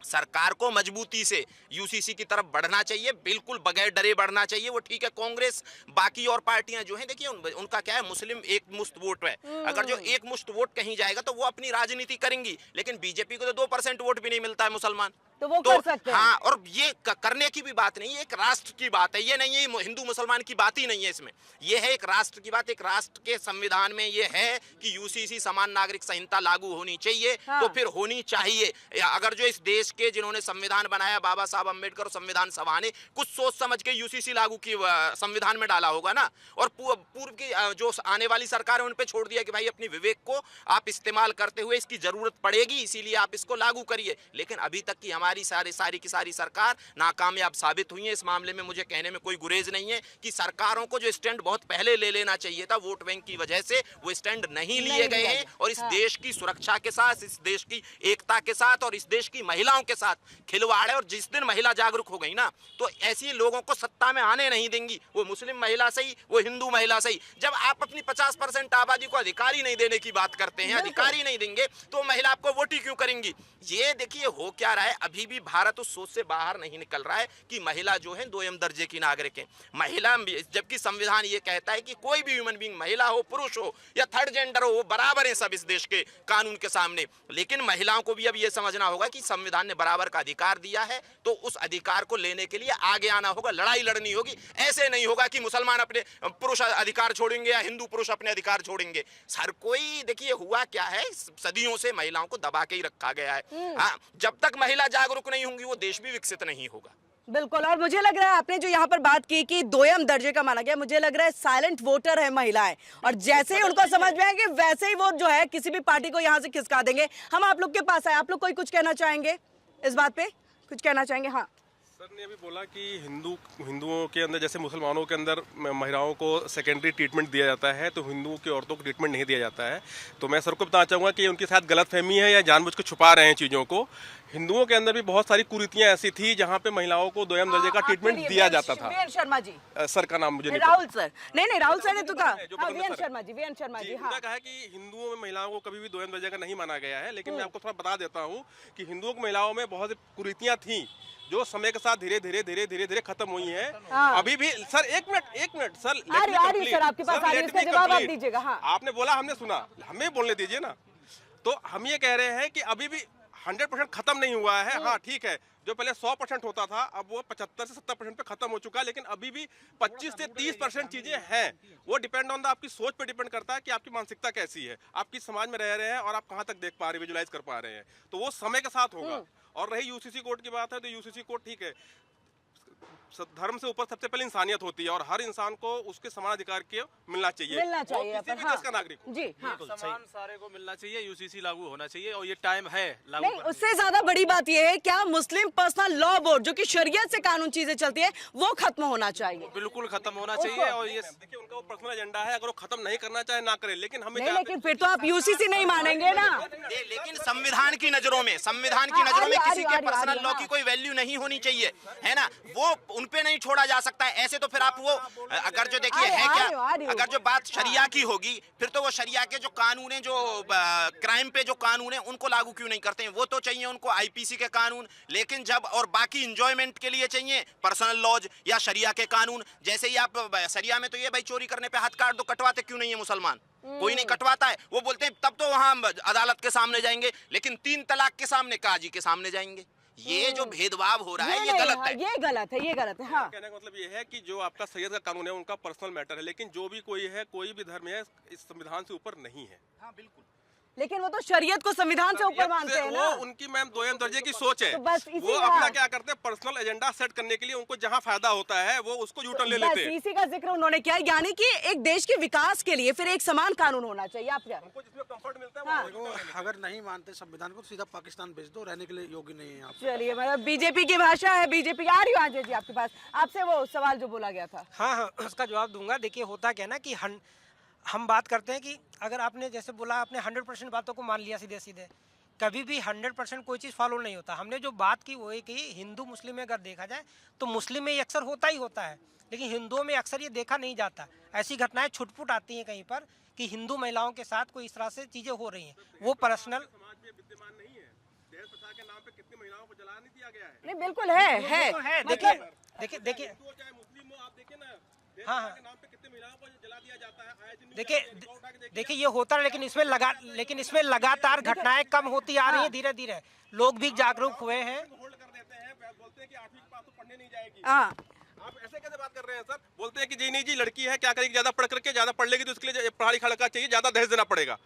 सरकार को मजबूती से यूसीसी की तरफ बढ़ना चाहिए, बिल्कुल बगैर डरे बढ़ना चाहिए। वो ठीक है, कांग्रेस बाकी और पार्टियां जो हैं, देखिए उनका क्या है, मुस्लिम एक मुश्त वोट है। अगर जो एक मुश्त वोट कहीं जाएगा तो वो अपनी राजनीति करेंगी, लेकिन बीजेपी को तो 2% वोट भी नहीं मिलता है मुसलमान, तो वो कर सकते हैं। हाँ, और ये करने की भी बात नहीं है, एक राष्ट्र की बात है। ये नहीं है हिंदू मुसलमान की बात ही नहीं है इसमें, ये है एक राष्ट्र की बात। एक राष्ट्र के संविधान में ये है कि यूसीसी समान नागरिक संहिता लागू होनी चाहिए। तो फिर होनी चाहिए। अगर जो इस देश के जिन्होंने संविधान बनाया, बाबा साहब अम्बेडकर, संविधान सभा ने कुछ सोच समझ के यूसीसी लागू की संविधान में डाला होगा ना, और पूर्व की जो आने वाली सरकार है उन पे छोड़ दिया कि भाई अपनी विवेक को आप इस्तेमाल करते हुए इसकी जरूरत पड़ेगी, इसीलिए आप इसको लागू करिए। लेकिन अभी तक की हमारी सारी की सारी सरकार नाकामयाब साबित हुई है। इस मामले में मुझे कहने में कोई गुरेज नहीं है कि सरकारों को जो स्टैंड बहुत पहले ले लेना चाहिए था, वोट बैंक की वजह से वो स्टैंड नहीं लिए गए हैं। और इस देश की सुरक्षा के साथ, इस देश की एकता के साथ और इस देश की महिलाओं के साथ खिलवाड़ है। और जिस दिन महिला जागरूक हो गई ना, तो ऐसी लोगों को सत्ता में आने नहीं देंगी, वो मुस्लिम महिला सही, वो हिंदू महिला सही। जब आप अपनी 50% आबादी को अधिकार ही नहीं देने की बात करते हैं, अधिकार ही नहीं देंगे, तो महिला आपको वोट ही क्यों करेंगी? ये देखिए हो क्या रहा है, अभी भी भारत उस सोच से बाहर नहीं निकल रहा है कि महिला जो है 2M दर्जे की नागरिक है। महिला, जबकि संविधान ये कहता है कि कोई भी ह्यूमन बीइंग, महिला हो, पुरुष हो या थर्ड जेंडर हो, वो बराबर है सब इस देश के कानून के सामने। लेकिन महिलाओं को भी अब ये समझना होगा कि संविधान ने बराबर का अधिकार दिया है, तो उस अधिकार को लेने के लिए आगे आना होगा, लड़ाई लड़नी होगी। ऐसे नहीं होगा कि मुसलमान अपने पुरुष अधिकार छोड़ेंगे या हिंदू पुरुष अपने अधिकार छोड़ेंगे। हर कोई, देखिए हुआ क्या है, सदियों से महिलाओं को दबा के ही रखा गया है। हाँ, जब तक महिला जागरूक नहीं होंगी वो देश भी विकसित नहीं होगा। बिल्कुल। और मुझे लग रहा है आपने जो यहाँ पर बात की कि 2M दर्जे का माना गया, मुझे लग रहा है साइलेंट वोटर है महिलाएं, और जैसे ही उनको समझ में आएंगे वैसे ही वो जो है किसी भी पार्टी को यहाँ से खिसका देंगे। हम आप लोग के पास आए, आप लोग कोई कुछ कहना चाहेंगे इस बात पे? कुछ कहना चाहेंगे? हाँ सर ने अभी बोला कि हिंदुओं के अंदर जैसे मुसलमानों के अंदर महिलाओं को सेकेंडरी ट्रीटमेंट दिया जाता है, तो हिंदुओं की औरतों को ट्रीटमेंट नहीं दिया जाता है। तो मैं सर को बताना चाहूँगा कि उनके साथ गलतफहमी है या जानबूझ के छुपा रहे हैं चीज़ों को। हिंदुओं के अंदर भी बहुत सारी कुरीतियां ऐसी थी जहाँ पे महिलाओं को 2M दर्जे का ट्रीटमेंट दिया जाता था। वीएन शर्मा जी, सर का नाम मुझे नहीं, राहुल सर, नहीं राहुल सर ने तो कहा, वीएन शर्मा जी, उन्होंने कहा कि हिंदुओं में महिलाओं को कभी भी 2M दर्जे का नहीं माना गया है। लेकिन मैं आपको थोड़ा बता देता हूँ कि हिंदुओं की महिलाओं में बहुत सी कुरीतियां थी जो समय के साथ धीरे धीरे खत्म हुई है। अभी भी सर एक मिनट सर, सर आपके पास आ रही है, इसका जवाब आप दीजिएगा। हाँ, आपने बोला, हमने सुना, हमें बोलने दीजिए ना। तो हम ये कह रहे हैं कि अभी भी 100% खत्म नहीं हुआ है। हाँ ठीक है, जो पहले 100% होता था अब वो 75 से 70% पे खत्म हो चुका है, लेकिन अभी भी 25 से 30% चीजें हैं। वो डिपेंड ऑन द आपकी सोच पे डिपेंड करता है कि आपकी मानसिकता कैसी है, आपकी समाज में रह रहे हैं और आप कहाँ तक देख पा रहे हैं, विजुलाइज कर पा रहे हैं। तो वो समय के साथ होगा। और रही यूसीसी कोड की बात है, तो यूसीसी कोड ठीक है, धर्म से ऊपर सबसे पहले इंसानियत होती है और हर इंसान को उसके समान अधिकार के मिलना चाहिए। मिलना चाहिए वो किसी भी हाँ। देश का नागरिक हो। जी हाँ। समान सारे को मिलना चाहिए, यूसीसी लागू होना चाहिए और ये टाइम है लागू नहीं, करने उससे ज्यादा बड़ी बात यह है क्या मुस्लिम पर्सनल लॉ बोर्ड जो कि शरीयत से कानून चीजें चलती है वो खत्म होना चाहिए। का। बिल्कुल खत्म होना चाहिए और ये देखिए उनका वो पर्सनल एजेंडा है, अगर वो खत्म नहीं करना चाहे ना करे, लेकिन हमें नहीं लेकिन फिर तो आप यूसीसी नहीं मानेंगे ना। लेकिन संविधान की नजरों में किसी के पर्सनल लॉ की कोई वैल्यू नहीं होनी चाहिए, है ना। वो उनपे नहीं छोड़ा जा सकता है। ऐसे तो फिर आप वो अगर जो देखिए है क्या, अगर जो बात शरिया की होगी फिर तो वो शरिया के जो कानून है, जो क्राइम पे जो कानून है उनको लागू क्यों नहीं करते हैं। वो तो चाहिए उनको आईपीसी के कानून, लेकिन जब और बाकी इंजॉयमेंट के लिए चाहिए पर्सनल लॉज या शरिया के कानून। जैसे ही आप शरिया में तो ये भाई चोरी करने पे हाथ काट दो, कटवाते क्यों नहीं है मुसलमान? कोई नहीं कटवाता है। वो बोलते हैं तब तो वहां अदालत के सामने जाएंगे, लेकिन 3 तलाक के सामने काजी के सामने जाएंगे। ये जो भेदभाव हो रहा है ये गलत है। ये गलत है, ये गलत है हाँ। कहने का मतलब ये है कि जो आपका शरीयत का कानून है उनका पर्सनल मैटर है, लेकिन जो भी कोई है, कोई भी धर्म है, इस संविधान से ऊपर नहीं है। हाँ बिल्कुल। लेकिन वो तो शरीयत को संविधान से ऊपर मानते हैं ना। वो उनकी मैम दोयम दर्जे की सोच है। तो बस इसी वो का- अपना क्या करते हैं, पर्सनल एजेंडा सेट करने के लिए उनको जहां फायदा होता है वो उसको यूटर्न ले बस लेते हैं। इसी का जिक्र उन्होंने किया, यानी कि एक देश के विकास के लिए फिर एक समान कानून होना चाहिए। आप क्या उनको जिसमें कंफर्ट मिलता है हाँ। वो अगर नहीं मानते संविधान को तो सीधा पाकिस्तान भेज दो, रहने के लिए योग्य नहीं है यहाँ पे। चलिए, मतलब बीजेपी की भाषा है, बीजेपी आ रही हो आज जी आपके पास। आपसे वो सवाल जो बोला गया था। हाँ हाँ उसका जवाब दूंगा। देखिए होता क्या ना कि हम बात करते हैं कि अगर आपने जैसे बोला आपने 100% बातों को मान लिया सीधे सीधे, कभी भी 100% कोई चीज़ फॉलो नहीं होता। हमने जो बात की वो है कि हिंदू मुस्लिम में अगर देखा जाए तो मुस्लिम में ये अक्सर होता ही होता है, लेकिन हिंदुओं में अक्सर ये देखा नहीं जाता। ऐसी घटनाएं छुटपुट आती हैं कहीं पर कि हिंदू महिलाओं के साथ कोई इस तरह से चीज़ें हो रही हैं, वो पर्सनल समाज में विद्यमान नहीं है। दहेज प्रथा के नाम पे कितनी महिलाओं को जला नहीं दिया गया है। नहीं बिल्कुल है तो है। मतलब- देखिए हिंदू हो चाहे मुस्लिम हो, आप देखिए ना, दहेज हाँ, प्रथा हाँ। के नाम पे कितनी महिलाओं को जला दिया जाता है। आए दिन देखिए ये होता है, लेकिन इसमें लगातार घटनाएं कम होती आ रही हैं धीरे धीरे। लोग भी जागरूक हुए हैं। होल्ड कर देते हैं, बोलते हैं कि 8वीं के पास तो पढ़ने नहीं जाएगी। हाँ। आप ऐसे कैसे बात कर रहे हैं सर? बोलते हैं कि जी नहीं जी, लड़की है, क्या करेगी, ज्यादा पढ़ करके ज्यादा पढ़ लेगी तो उसके लिए पढ़ा लिखा लड़का चाहिए, ज्यादा दहेज देना पड़ेगा।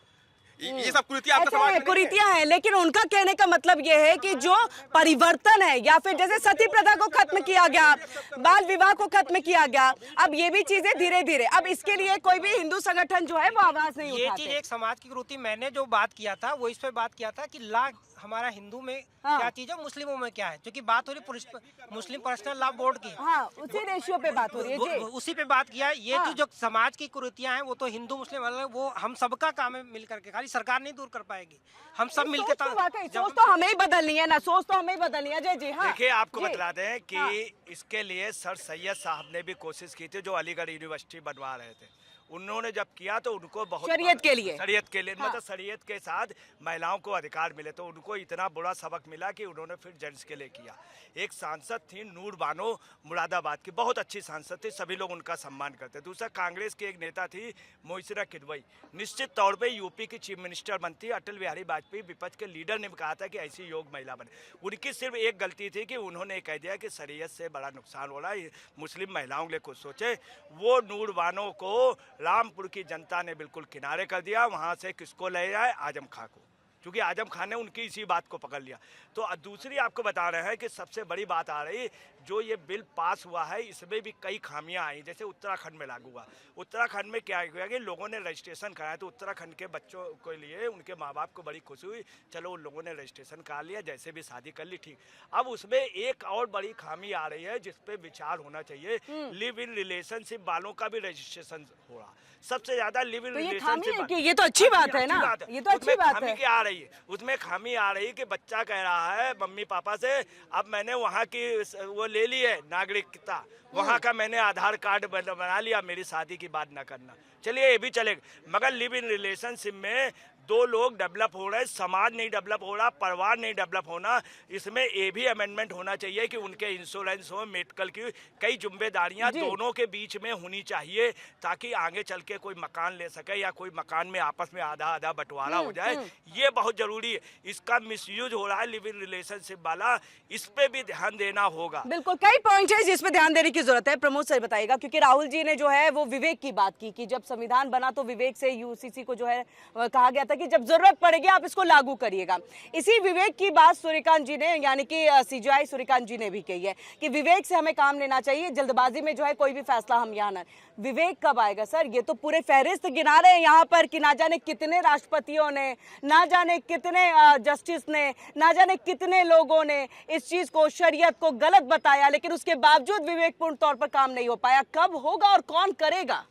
ये सब कुरीतियां आपके समाज में नहीं है। कुरीतियां हैं, लेकिन उनका कहने का मतलब ये है कि जो परिवर्तन है, या फिर जैसे सती प्रथा को खत्म किया गया, बाल विवाह को खत्म किया गया, अब ये भी चीजें धीरे धीरे, अब इसके लिए कोई भी हिंदू संगठन जो है वो आवाज नहीं ये उठाते। चीज एक समाज की कुरीति। मैंने जो बात किया था वो इस पे बात किया था कि ला हमारा हिंदू में हाँ। क्या चीज है, मुस्लिमों में क्या है, क्योंकि बात हो रही मुस्लिम पर्सनल लॉ बोर्ड की। हाँ, उसी रेशियो पे बात हो रही है जी। उसी पे बात किया। ये हाँ। चीज जो समाज की कुरीतियां हैं वो तो हिंदू मुस्लिम अलग, वो हम सबका काम है मिल करके, खाली सरकार नहीं दूर कर पाएगी। हम सब मिलकर सोच तो वाकई सोच तो हमें ही बदलनी है ना, सोच तो हमें ही बदलनी है। जय जी हाँ। देखिए आपको जी। बतला दें कि हाँ। इसके लिए सर सैयद साहब ने भी कोशिश की थी, जो अलीगढ़ यूनिवर्सिटी बनवा रहे थे। उन्होंने जब किया तो उनको बहुत शरीयत के लिए मतलब शरीयत के साथ महिलाओं को अधिकार मिले, तो उनको इतना बुरा सबक मिला कि उन्होंने फिर जेंट्स के लिए किया। एक सांसद थी नूर बानो मुरादाबाद की, बहुत अच्छी सांसद थी, सभी लोग उनका सम्मान करते। दूसरा कांग्रेस की एक नेता थी मोइसरा किदवई, निश्चित तौर पे यूपी की चीफ मिनिस्टर बनती। अटल बिहारी वाजपेयी विपक्ष के लीडर ने कहा था कि ऐसी योग्य महिला बने। उनकी सिर्फ एक गलती थी कि उन्होंने कह दिया कि शरीयत से बड़ा नुकसान हो रहा है, मुस्लिम महिलाओं के लिए कुछ सोचे। वो नूर बानो को रामपुर की जनता ने बिल्कुल किनारे कर दिया। वहां से किसको ले जाए? आजम खां को, क्योंकि आजम खान ने उनकी इसी बात को पकड़ लिया। तो दूसरी आपको बता रहे हैं कि सबसे बड़ी बात आ रही, जो ये बिल पास हुआ है इसमें भी कई खामियां आई। जैसे उत्तराखंड में लागू हुआ, उत्तराखंड में क्या हुआ कि लोगों ने रजिस्ट्रेशन कराया, तो उत्तराखंड के बच्चों के लिए उनके माँ बाप को बड़ी खुशी हुई, चलो उन लोगों ने रजिस्ट्रेशन करा लिया, जैसे भी शादी कर ली, ठीक। अब उसमें एक और बड़ी खामी आ रही है जिस पे विचार होना चाहिए, लिव इन रिलेशनशिप वालों का भी रजिस्ट्रेशन हो रहा। सबसे ज्यादा लिव इन तो ये खामी है रिलेशनशिप, कि ये तो अच्छी बात है ना, ये तो अच्छी बात है। क्या आ रही है उसमें खामी आ रही कि बच्चा कह रहा है मम्मी पापा से, अब मैंने वहाँ की वो ले ली है नागरिकता, वहाँ का मैंने आधार कार्ड बना लिया, मेरी शादी की बात ना करना। चलिए ये भी चलेगा, मगर लिव इन रिलेशनशिप में दो लोग डेवलप हो रहे हैं, समाज नहीं डेवलप हो रहा, परिवार नहीं डेवलप होना। इसमें ये भी अमेंडमेंट होना चाहिए कि उनके इंश्योरेंस हो, मेडिकल की कई जिम्मेदारियां दोनों के बीच में होनी चाहिए, ताकि आगे चल के कोई मकान ले सके या कोई मकान में आपस में आधा आधा बंटवारा हो जाए। ये बहुत जरूरी है। इसका मिसयूज हो रहा है लिव इन रिलेशनशिप वाला, इस पे भी ध्यान देना होगा। बिल्कुल, कई पॉइंट है जिस पे ध्यान देने की जरूरत है। प्रमोद सर बताइएगा, क्योंकि राहुल जी ने जो है वो विवेक की बात की कि जब संविधान बना तो विवेक से यूसीसी को जो है कहा गया था कि जब जरूरत पड़ेगी आप इसको लागू करिएगा। इसी विवेक की बात सूर्यकांत जी ने, यानी कि सीजीआई सूर्यकांत जी ने भी कही है कि विवेक से हमें काम लेना चाहिए, जल्दबाजी में जो है कोई भी फैसला हम यहाँ ना। विवेक कब आएगा सर? ये तो पूरे फहरिस्त गिना रहे हैं यहाँ पर कि ना जाने कितने राष्ट्रपतियों ने, ना जाने कितने जस्टिस ने, ना जाने कितने लोगों ने इस चीज को, शरीयत को गलत बताया, लेकिन उसके बावजूद विवेकपूर्ण तौर पर काम नहीं हो पाया। कब होगा और कौन करेगा?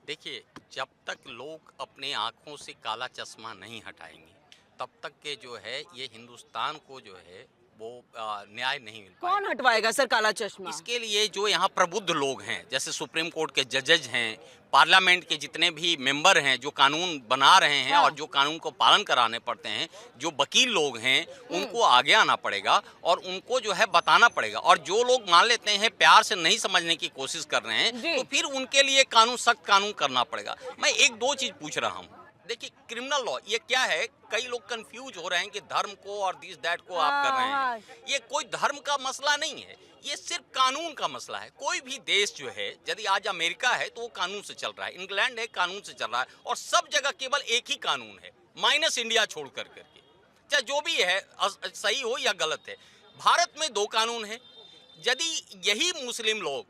देखिए, जब तक लोग अपने आंखों से काला चश्मा नहीं हटाएंगे तब तक के जो है ये हिंदुस्तान को जो है वो न्याय नहीं मिल पाएगा। कौन हटवाएगा सर काला चश्मा? इसके लिए जो यहाँ प्रबुद्ध लोग हैं, जैसे सुप्रीम कोर्ट के जजेज हैं, पार्लियामेंट के जितने भी मेंबर हैं जो कानून बना रहे हैं और जो कानून को पालन कराने पड़ते हैं, जो वकील लोग हैं, उनको आगे आना पड़ेगा और उनको जो है बताना पड़ेगा। और जो लोग मान लेते हैं प्यार से नहीं समझने की कोशिश कर रहे हैं, तो फिर उनके लिए कानून, सख्त कानून करना पड़ेगा। मैं एक दो चीज पूछ रहा हूँ। देखिए, क्रिमिनल लॉ ये क्या है? कई लोग कंफ्यूज हो रहे हैं कि धर्म को और दिस दैट को आप कर रहे हैं। ये कोई धर्म का मसला नहीं है, ये सिर्फ कानून का मसला है। कोई भी देश जो है, यदि आज अमेरिका है तो वो कानून से चल रहा है, इंग्लैंड है कानून से चल रहा है, और सब जगह केवल एक ही कानून है, माइनस इंडिया छोड़ करके, चाहे जो भी है सही हो या गलत है। भारत में दो कानून है। यदि यही मुस्लिम लोग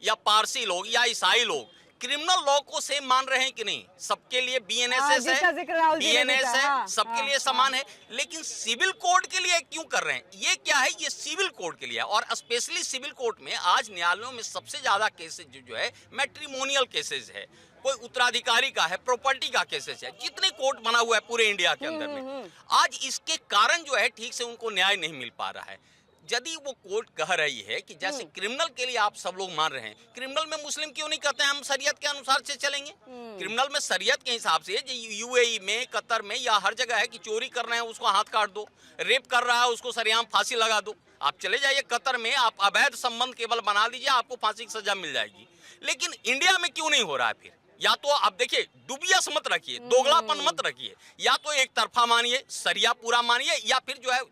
या पारसी लोग या ईसाई लोग क्रिमिनल लॉ को सेम मान रहे हैं कि नहीं? सबके लिए बीएनएस है, बीएनएस है, सबके लिए समान है, लेकिन सिविल कोड के लिए क्यों कर रहे हैं? ये क्या है? ये सिविल कोड के लिए, और स्पेशली सिविल कोर्ट में आज न्यायालयों में सबसे ज्यादा केसेज जो है मैट्रिमोनियल केसेज है, कोई उत्तराधिकारी का है, प्रॉपर्टी का केसेस है, जितने कोर्ट बना हुआ है पूरे इंडिया के अंदर में। आज इसके कारण जो है ठीक से उनको न्याय नहीं मिल पा रहा है। यदि वो कोर्ट कह रही है कि जैसे क्रिमिनल के लिए आप सब लोग मान रहे हैं, क्रिमिनल में मुस्लिम क्यों नहीं कहते हैं हम शरीयत के अनुसार से चलेंगे? क्रिमिनल में शरीयत के हिसाब से, यूएई में, कतर में या हर जगह है कि चोरी कर रहे हैं उसको हाथ काट दो, रेप कर रहा है उसको सरेआम फांसी लगा दो। आप चले जाइए कतर में, आप अवैध संबंध केवल बना लीजिए, आपको फांसी की सजा मिल जाएगी। लेकिन इंडिया में क्यों नहीं हो रहा है? फिर या तो आप देखिए, दुबियस मत रखिए, दोगलापन मत रखिए, या तो एक तरफा मानिए, सरिया पूरा मानिए, या फिर जो है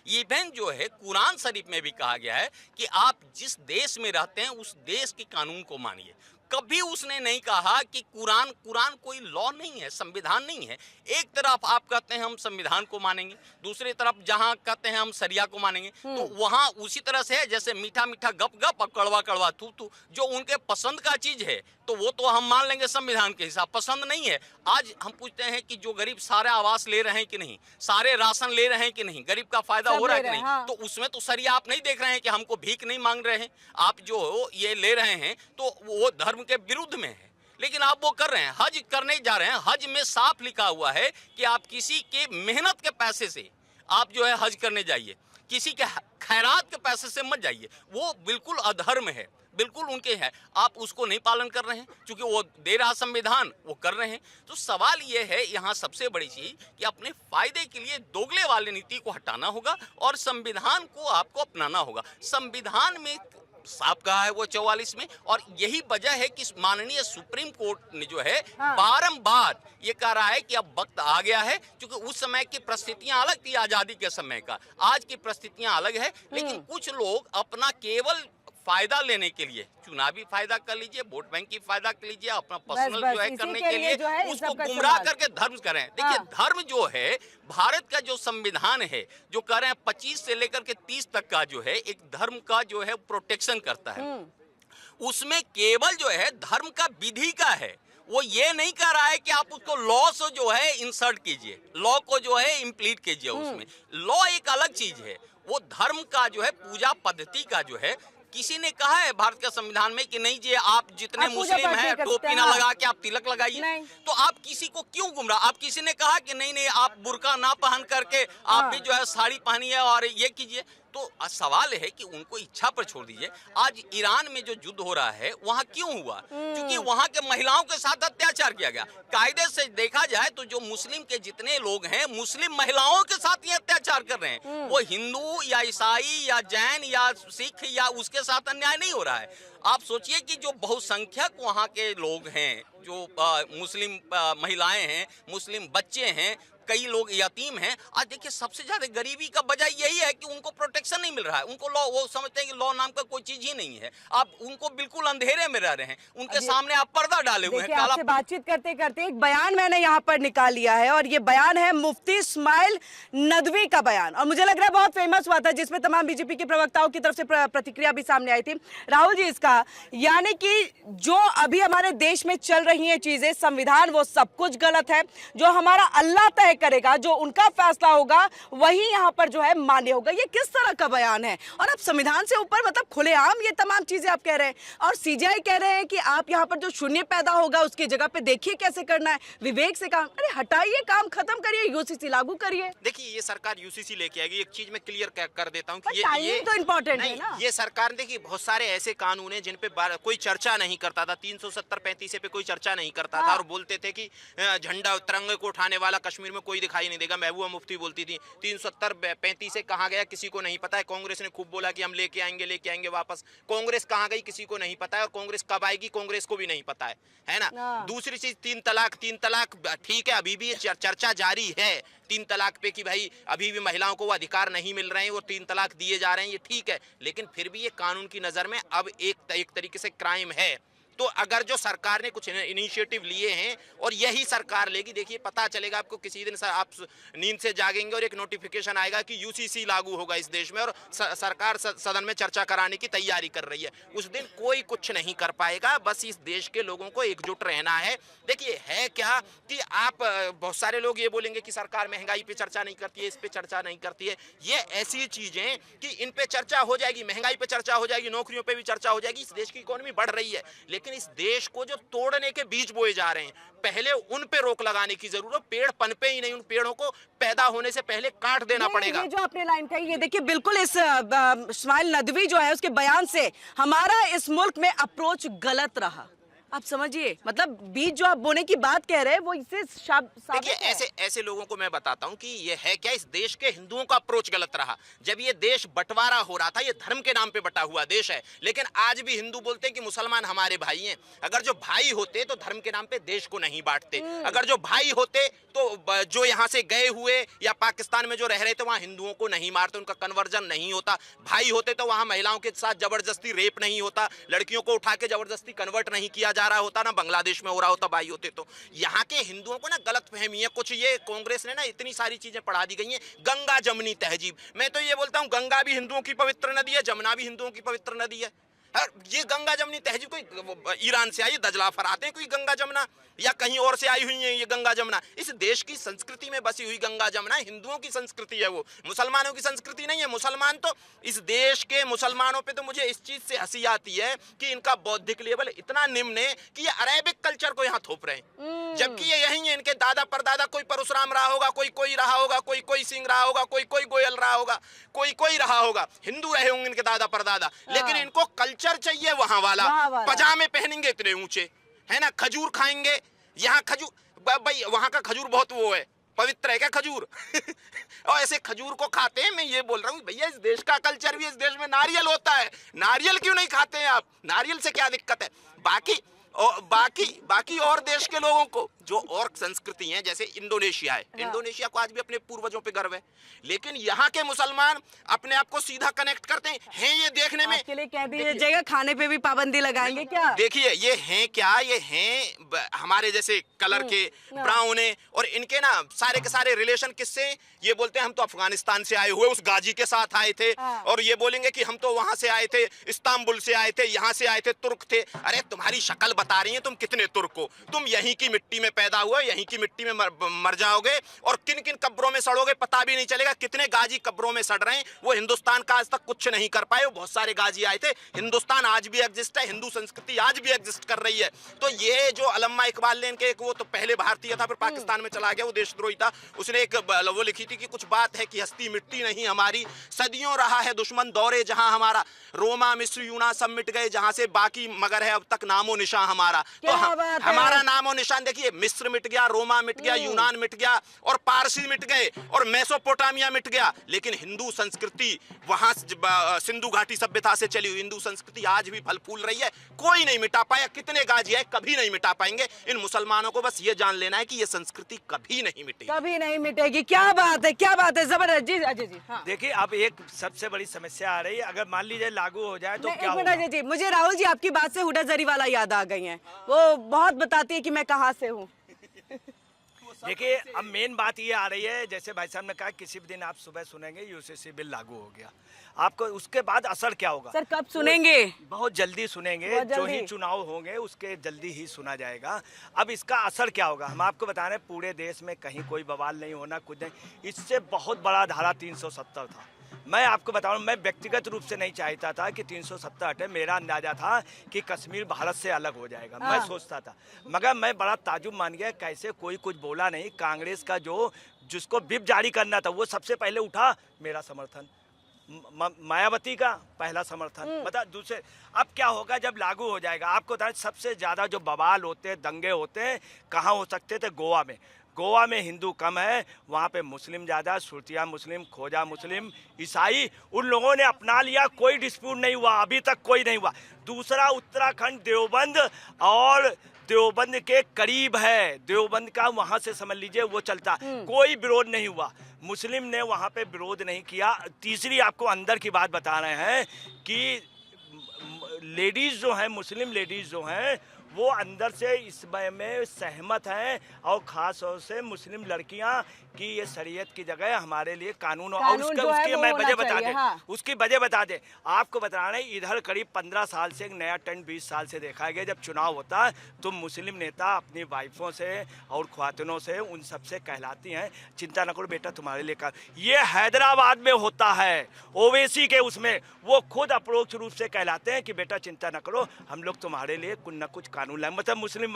इवन जो है कुरान शरीफ में भी कहा गया है कि आप जिस देश में रहते हैं उस देश के कानून को मानिए। कभी उसने नहीं कहा कि कुरान कोई लॉ नहीं है, संविधान नहीं है। एक तरफ आप कहते हैं हम संविधान को मानेंगे, दूसरी तरफ जहां कहते हैं हम शरिया को मानेंगे, तो वहां उसी तरह से है जैसे मीठा मीठा गप गप और कड़वा कड़वा थू थू। जो उनके पसंद का चीज है तो वो तो हम मान लेंगे संविधान के हिसाब, पसंद नहीं है। आज हम पूछते हैं कि जो गरीब सारे आवास ले रहे हैं कि नहीं, सारे राशन ले रहे हैं कि नहीं, गरीब का फायदा हो रहा है कि नहीं, तो उसमें तो शरिया आप नहीं देख रहे हैं कि हमको भीख नहीं मांग रहे हैं, आप जो ये ले रहे हैं तो वो धर्म के विरुद्ध में है। लेकिन आप वो कर रहे हैं, हज करने जा रहे हैं, हज में साफ लिखा हुआ है कि आप किसी के मेहनत के पैसे से आप जो है हज करने जाइए, किसी के खैरात के पैसे से मत जाइए। वो बिल्कुल अधर्म है, बिल्कुल उनके है, आप उसको नहीं पालन कर रहे हैं क्योंकि वो दे रहा संविधान वो कर रहे हैं। तो सवाल ये है यहाँ सबसे बड़ी चीज कि अपने फायदे के लिए दोगले वाली नीति को हटाना होगा और संविधान को आपको अपनाना होगा। संविधान में साफ कहा है वो 44 में, और यही वजह है कि माननीय सुप्रीम कोर्ट ने जो है बारंबार ये कह रहा है कि अब वक्त आ गया है, क्योंकि उस समय की परिस्थितियां अलग थी आजादी के समय का, आज की परिस्थितियां अलग है। लेकिन कुछ लोग अपना केवल फायदा लेने के लिए, चुनावी फायदा कर लीजिए, वोट बैंक की फायदा कर लीजिए, अपना पर्सनल जो है करने के लिए उसको गुमराह करके धर्म करें। देखिए धर्म जो है, भारत का जो संविधान है जो कह रहे हैं 25 से लेकर के 30 तक का जो है एक धर्म का जो है प्रोटेक्शन करता है, उसमें केवल जो है धर्म का विधि का है। वो ये नहीं कह रहा है कि आप उसको लॉ से जो है इंसर्ट कीजिए, लॉ को जो है इम्प्लीट कीजिए उसमें। लॉ एक अलग चीज है, वो धर्म का जो है पूजा पद्धति का जो है। किसी ने कहा है भारत के संविधान में कि नहीं जी आप जितने मुस्लिम हैं टोपी ना लगा के आप तिलक लगाइए, तो आप किसी को क्यों गुमराह? आप किसी ने कहा कि नहीं नहीं आप बुर्का ना पहन करके आप भी जो है साड़ी पहनिए और ये कीजिए? तो सवाल है कि उनको इच्छा पर छोड़ दीजिए। आज ईरान में जो युद्ध हो रहा है वहाँ क्यों हुआ? क्योंकि वहाँ के महिलाओं के साथ अत्याचार किया गया। कायदे से देखा जाए तो जो मुस्लिम के जितने लोग हैं मुस्लिम महिलाओं के साथ ही अत्याचार कर रहे हैं। वो हिंदू या ईसाई या जैन या सिख या उसके साथ अन्याय नहीं हो रहा है। आप सोचिए कि जो बहुसंख्यक वहाँ के लोग हैं, जो मुस्लिम महिलाएं हैं, मुस्लिम बच्चे हैं, कई लोग यतीम हैं। आज देखिए सबसे ज्यादा गरीबी का वजह यही है कि उनको प्रोटेक्शन नहीं मिल रहा है। उनको लॉ, वो समझते हैं कि लॉ नाम का कोई चीज ही नहीं है। आप उनको बिल्कुल अंधेरे में रह रहे हैं, उनके सामने आप पर्दा डाले हुए हैं। देखिए, आपसे बातचीत करते करते एक बयान मैंने यहाँ पर निकाल लिया है और ये बयान है मुफ्ती इस्माइल नदवी का बयान, और मुझे लग रहा है बहुत फेमस हुआ था, जिसमें तमाम बीजेपी के प्रवक्ताओं की तरफ से प्रतिक्रिया भी सामने आई थी। राहुल जी, इसका यानी कि जो अभी हमारे देश में चल रही हैं चीजें, संविधान वो सब कुछ गलत है, जो हमारा अल्लाह तय करेगा, जो उनका फैसला होगा वही यहाँ पर जो है मान्य होगा। ये किस तरह का बयान है? और अब संविधान से ऊपर मतलब खुलेआम ये तमाम चीजें आप कह रहे हैं, और सीजीआई कह रहे हैं कि आप यहाँ पर जो शून्य पैदा होगा उसकी जगह पे देखिए कैसे करना है, विवेक से काम। अरे हटाइए, काम खत्म करिए, यूसीसी लागू करिए। देखिए, ये सरकार यूसीसी लेके आएगी। एक चीज मैं क्लियर कर देता हूँ कि ये तो इम्पोर्टेंट है ना। ये सरकार, देखिए बहुत सारे ऐसे कानून हैं जिन पे कोई चर्चा नहीं करता था। 370-35 पे कोई चर्चा नहीं करता था और बोलते थे कि झंडा तिरंगे को उठाने वाला कश्मीर में कोई दिखाई नहीं देगा। महबूबा मुफ्ती बोलती थी। 370-35 से कहाँ गया किसी को नहीं पता है। कांग्रेस ने खूब बोला कि हम लेके आएंगे वापस। कांग्रेस कहाँ गई किसी को नहीं पता है, और कांग्रेस कब आएगी कांग्रेस को भी नहीं पता है ना। दूसरी चीज, 3 तलाक ठीक है, अभी भी ये चर्चा जारी है 3 तलाक पे कि भाई अभी भी महिलाओं को वो अधिकार नहीं मिल रहे हैं, वो 3 तलाक दिए जा रहे हैं, ये ठीक है, लेकिन फिर भी ये कानून की नजर में अब एक तरीके से क्राइम है। तो अगर जो सरकार ने कुछ इनिशिएटिव लिए हैं और यही सरकार लेगी, देखिए पता चलेगा आपको किसी दिन आप नींद से जागेंगे और एक नोटिफिकेशन आएगा कि यूसीसी लागू होगा इस देश में और सरकार सदन में चर्चा कराने की तैयारी कर रही है। उस दिन कोई कुछ नहीं कर पाएगा। बस इस देश के लोगों को एकजुट रहना है। देखिए है क्या कि आप बहुत सारे लोग ये बोलेंगे कि सरकार महंगाई पे चर्चा नहीं करती है, इस पे चर्चा नहीं करती है। ये ऐसी चीजें कि इन पे चर्चा हो जाएगी, महंगाई पे चर्चा हो जाएगी, नौकरियों पे भी चर्चा हो जाएगी। इस देश की इकोनॉमी बढ़ रही है, लेकिन इस देश को जो तोड़ने के बीज बोए जा रहे हैं, पहले उन पे रोक लगाने की जरूरत। पेड़ पनपे ही नहीं, उन पेड़ों को पैदा होने से पहले काट देना पड़ेगा। ये जो आपने लाइन कही, ये देखिए बिल्कुल इस इस्माइल नदवी जो है उसके बयान से हमारा इस मुल्क में अप्रोच गलत रहा। आप समझिए, मतलब बीज जो आप बोने की बात कह रहे हैं वो इससे देखिए ऐसे लोगों को मैं बताता हूं कि ये है क्या, इस देश के हिंदुओं का अप्रोच गलत रहा। जब ये देश बंटवारा हो रहा था, ये धर्म के नाम पे बटा हुआ देश है, लेकिन आज भी हिंदू बोलते हैं कि मुसलमान हमारे भाई हैं। अगर जो भाई होते तो धर्म के नाम पे देश को नहीं बांटते। अगर जो भाई होते तो जो यहाँ से गए हुए या पाकिस्तान में जो रह रहे थे वहां हिंदुओं को नहीं मारते, उनका कन्वर्जन नहीं होता। भाई होते तो वहां महिलाओं के साथ जबरदस्ती रेप नहीं होता, लड़कियों को उठा के जबरदस्ती कन्वर्ट नहीं किया जा रहा होता, ना बांग्लादेश में हो रहा होता भाई होते तो। यहाँ के हिंदुओं को ना गलत फहमी है कुछ। ये कांग्रेस ने ना इतनी सारी चीजें पढ़ा दी गई हैं। गंगा जमनी तहजीब, मैं तो ये बोलता हूँ गंगा भी हिंदुओं की पवित्र नदी है, जमुना भी हिंदुओं की पवित्र नदी है। ये गंगा जमनी तहजीब कोई ईरान से आई, दजला फराते हैं कोई गंगा जमुना, या कहीं और से आई हुई है ये गंगा जमुना। इस देश की संस्कृति में बसी हुई गंगा जमुना हिंदुओं की संस्कृति है, वो मुसलमानों की संस्कृति नहीं है। मुसलमान तो इस देश के मुसलमानों पे तो मुझे इस चीज से हंसी आती है कि इनका बौद्धिक लेवल इतना निम्न है कि ये अरेबिक कल्चर को यहाँ थोप रहे हैं, जबकि ये यही है। इनके दादा परदादा कोई परशुराम रहा होगा, कोई रहा होगा, कोई सिंह रहा होगा, कोई गोयल रहा होगा, कोई रहा होगा, हिंदू रहे होंगे इनके दादा परदादा, लेकिन इनको कल्चर चाहिए वहां वाला। पजामे पहनेंगे इतने ऊंचे, है ना, खजूर खाएंगे। यहाँ खजूर भाई, वहां का खजूर बहुत वो है, पवित्र है क्या खजूर? और ऐसे खजूर को खाते हैं। मैं ये बोल रहा हूँ भैया, इस देश का कल्चर भी, इस देश में नारियल होता है, नारियल क्यों नहीं खाते हैं आप? नारियल से क्या दिक्कत है? बाकी और देश के लोगों को जो और संस्कृति हैं, जैसे इंडोनेशिया है, इंडोनेशिया को आज भी अपने पूर्वजों पे गर्व है, लेकिन यहाँ के मुसलमान अपने आप को सीधा कनेक्ट करते हैं ये देखने में। आपके लिए कह दीजिएगा, खाने पे भी पाबंदी लगाएंगे क्या? देखिए ये हैं क्या, ये हैं हमारे जैसे कलर के, ब्राउन है, और इनके ना सारे के सारे रिलेशन किससे? ये बोलते हैं हम तो अफगानिस्तान से आए हुए, उस गाजी के साथ आए थे, और ये बोलेंगे कि हम तो वहां से आए थे, इस्तांबुल से आए थे, यहाँ से आए थे, तुर्क थे। अरे तुम्हारी शक्ल बता रही है तुम कितने तुर्क हो। तुम यहीं की मिट्टी में पैदा हुए, यहीं की मिट्टी में मर जाओगे, और किन किन कब्रों में सड़ोगे पता भी नहीं चलेगा। कितने गाजी कब्रों में सड़ रहे हैं, वो हिंदुस्तान का आज तक कुछ नहीं कर पाए। वो बहुत सारे गाजी आए थे। हिंदुस्तान आज भी एग्जिस्ट है, हिंदू संस्कृति आज भी एग्जिस्ट कर रही है। तो ये जो अल्लामा इकबाल ने इनके, वो तो पहले भारतीय था, फिर पाकिस्तान में चला गया, वो देशद्रोही था। उसने एक वो लिखी थी कि कुछ बात है कि हस्ती मिट्टी नहीं हमारी, सदियों रहा है दुश्मन दौरे जहां हमारा, रोमा मिस्र यूना सब मिट गए जहां से बाकी, मगर है अब तक नामो निशान हमारा। तो हमारा नाम और निशान देखिए, मिस्र मिट गया, रोमा मिट गया, यूनान मिट गया और पारसी मिट गए और मेसोपोटामिया मिट गया, लेकिन हिंदू संस्कृति वहां सिंधु घाटी सभ्यता से चली हुई हिंदू संस्कृति आज भी फल फूल रही है। कोई नहीं मिटा पाया, कितने गाजी है, कभी नहीं मिटा पाएंगे। इन मुसलमानों को बस ये जान लेना है कि ये संस्कृति कभी नहीं मिटेगी, कभी नहीं मिटेगी। क्या बात है, क्या बात है, जबरदस्त जी। अजय जी, हाँ। देखिए, अब एक सबसे बड़ी समस्या आ रही है, अगर मान लीजिए लागू हो जाए तो क्या एक मिनट होगा? अजय जी, मुझे राहुल जी आपकी बात से हुडा जरीवाला याद आ गई है। वो बहुत बताती है कि मैं कहाँ से हूँ। देखिए, अब मेन बात ये आ रही है, जैसे भाई साहब ने कहा किसी भी दिन आप सुबह सुनेंगे यूसीसी बिल लागू हो गया, आपको उसके बाद असर क्या होगा? सर कब सुनेंगे? बहुत जल्दी सुनेंगे, बहुत जो जल्दी। ही चुनाव होंगे उसके जल्दी ही सुना जाएगा। अब इसका असर क्या होगा हम आपको बता रहे हैं, पूरे देश में कहीं कोई बवाल नहीं होना, कुछ नहीं। इससे बहुत बड़ा धारा 370 था। मैं आपको बता रहा हूँ, मैं व्यक्तिगत रूप से नहीं चाहता था कि 370 हटे। मेरा अंदाजा था कि कश्मीर भारत से अलग हो जाएगा, मैं सोचता था, मगर मैं बड़ा ताजुब मान गया कैसे कोई कुछ बोला नहीं। कांग्रेस का जिसको विप जारी करना था वो सबसे पहले उठा, मेरा समर्थन। मायावती का पहला समर्थन, बता दूसरे। अब क्या होगा जब लागू हो जाएगा? आपको बता, सबसे ज्यादा जो बवाल होते हैं, दंगे होते हैं, कहाँ हो सकते थे? गोवा में। गोवा में हिंदू कम है, वहाँ पे मुस्लिम ज़्यादा, सुरतिया मुस्लिम, खोजा मुस्लिम, ईसाई, उन लोगों ने अपना लिया, कोई डिस्प्यूट नहीं हुआ, अभी तक कोई नहीं हुआ। दूसरा, उत्तराखंड देवबंद और देवबंद के करीब है, देवबंद का वहाँ से समझ लीजिए वो चलता, कोई विरोध नहीं हुआ, मुस्लिम ने वहाँ पे विरोध नहीं किया। तीसरी आपको अंदर की बात बता रहे हैं कि लेडीज़ जो हैं, मुस्लिम लेडीज़ जो हैं, वो अंदर से इस में सहमत हैं, और ख़ास तौर से मुस्लिम लड़कियां कि ये शरीयत की जगह हमारे लिए कानून और उसकी मैं वजह बता दें, उसकी वजह बता दें। आपको बता रहे हैं, इधर करीब 15 साल से एक नया ट्रेंड 20 साल से देखा गया, जब चुनाव होता है तो मुस्लिम नेता अपनी वाइफों से और ख्वातिनों से उन सबसे कहलाती हैं, चिंता न करो बेटा तुम्हारे लिए ये हैदराबाद में होता है, ओवैसी के उसमें वो खुद अप्रोच रूप से कहलाते हैं कि बेटा चिंता न करो, हम लोग तुम्हारे लिए कुछ न कुछ कानून लाए। मतलब मुस्लिम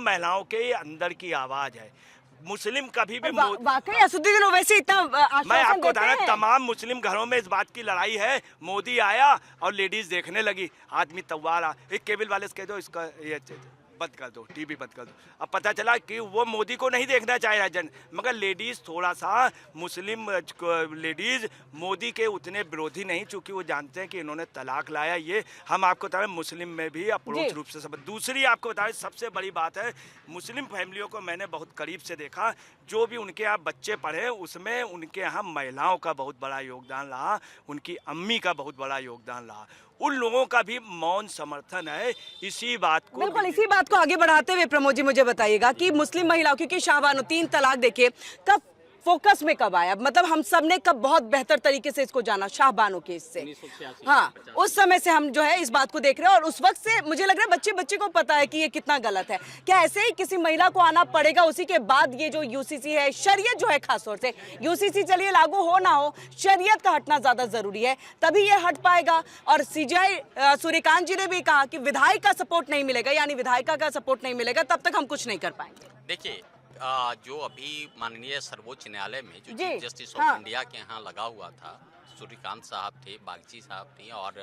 महिलाओं के अंदर की आवाज़ है। मुस्लिम कभी भी वाकई असदुद्दीन ओवैसी इतना मैं आपको बता रहा हूं, तमाम मुस्लिम घरों में इस बात की लड़ाई है। मोदी आया और लेडीज देखने लगी, आदमी तवारा, एक केबल वाले से कह दो इसका ये बंद कर दो, टीवी बंद कर दो। अब पता चला कि वो मोदी को नहीं देखना चाह रहा जन, मगर लेडीज़ थोड़ा सा, मुस्लिम लेडीज़ मोदी के उतने विरोधी नहीं, चूँकि वो जानते हैं कि इन्होंने तलाक लाया। ये हम आपको बता रहे हैं, मुस्लिम में भी अप्रोच रूप से सब। दूसरी आपको बता रहे, सबसे बड़ी बात है, मुस्लिम फैमिलियों को मैंने बहुत करीब से देखा, जो भी उनके यहाँ बच्चे पढ़े उसमें उनके यहाँ महिलाओं का बहुत बड़ा योगदान रहा, उनकी अम्मी का बहुत बड़ा योगदान रहा, उन लोगों का भी मौन समर्थन है। इसी बात को बिल्कुल, इसी बात को आगे बढ़ाते हुए प्रमोद जी मुझे बताइएगा कि मुस्लिम महिलाओं, क्योंकि शाहबानो 3 तलाक देखिए कब फोकस में कब आया, मतलब हम सब ने कब बहुत बेहतर तरीके से इसको जाना शाहबानो केस से। हाँ, उस समय से हम जो है इस बात को देख रहे हैं, और उस वक्त से मुझे लग रहा है बच्चे को पता है कि ये कितना गलत है। क्या ऐसे ही किसी महिला को आना पड़ेगा उसी के बाद ये जो यूसीसी है, शरीयत जो है, खासतौर से यूसीसी चलिए लागू हो ना हो, शरीयत का हटना ज्यादा जरूरी है, तभी ये हट पाएगा। और सीजीआई सूर्यकांत जी ने भी कहा कि विधायक का सपोर्ट नहीं मिलेगा, यानी विधायिका का सपोर्ट नहीं मिलेगा, तब तक हम कुछ नहीं कर पाएंगे। देखिए, जो अभी माननीय सर्वोच्च न्यायालय में जो चीफ जस्टिस ऑफ इंडिया के यहाँ लगा हुआ था, सूर्यकांत साहब थे, बागची साहब थे और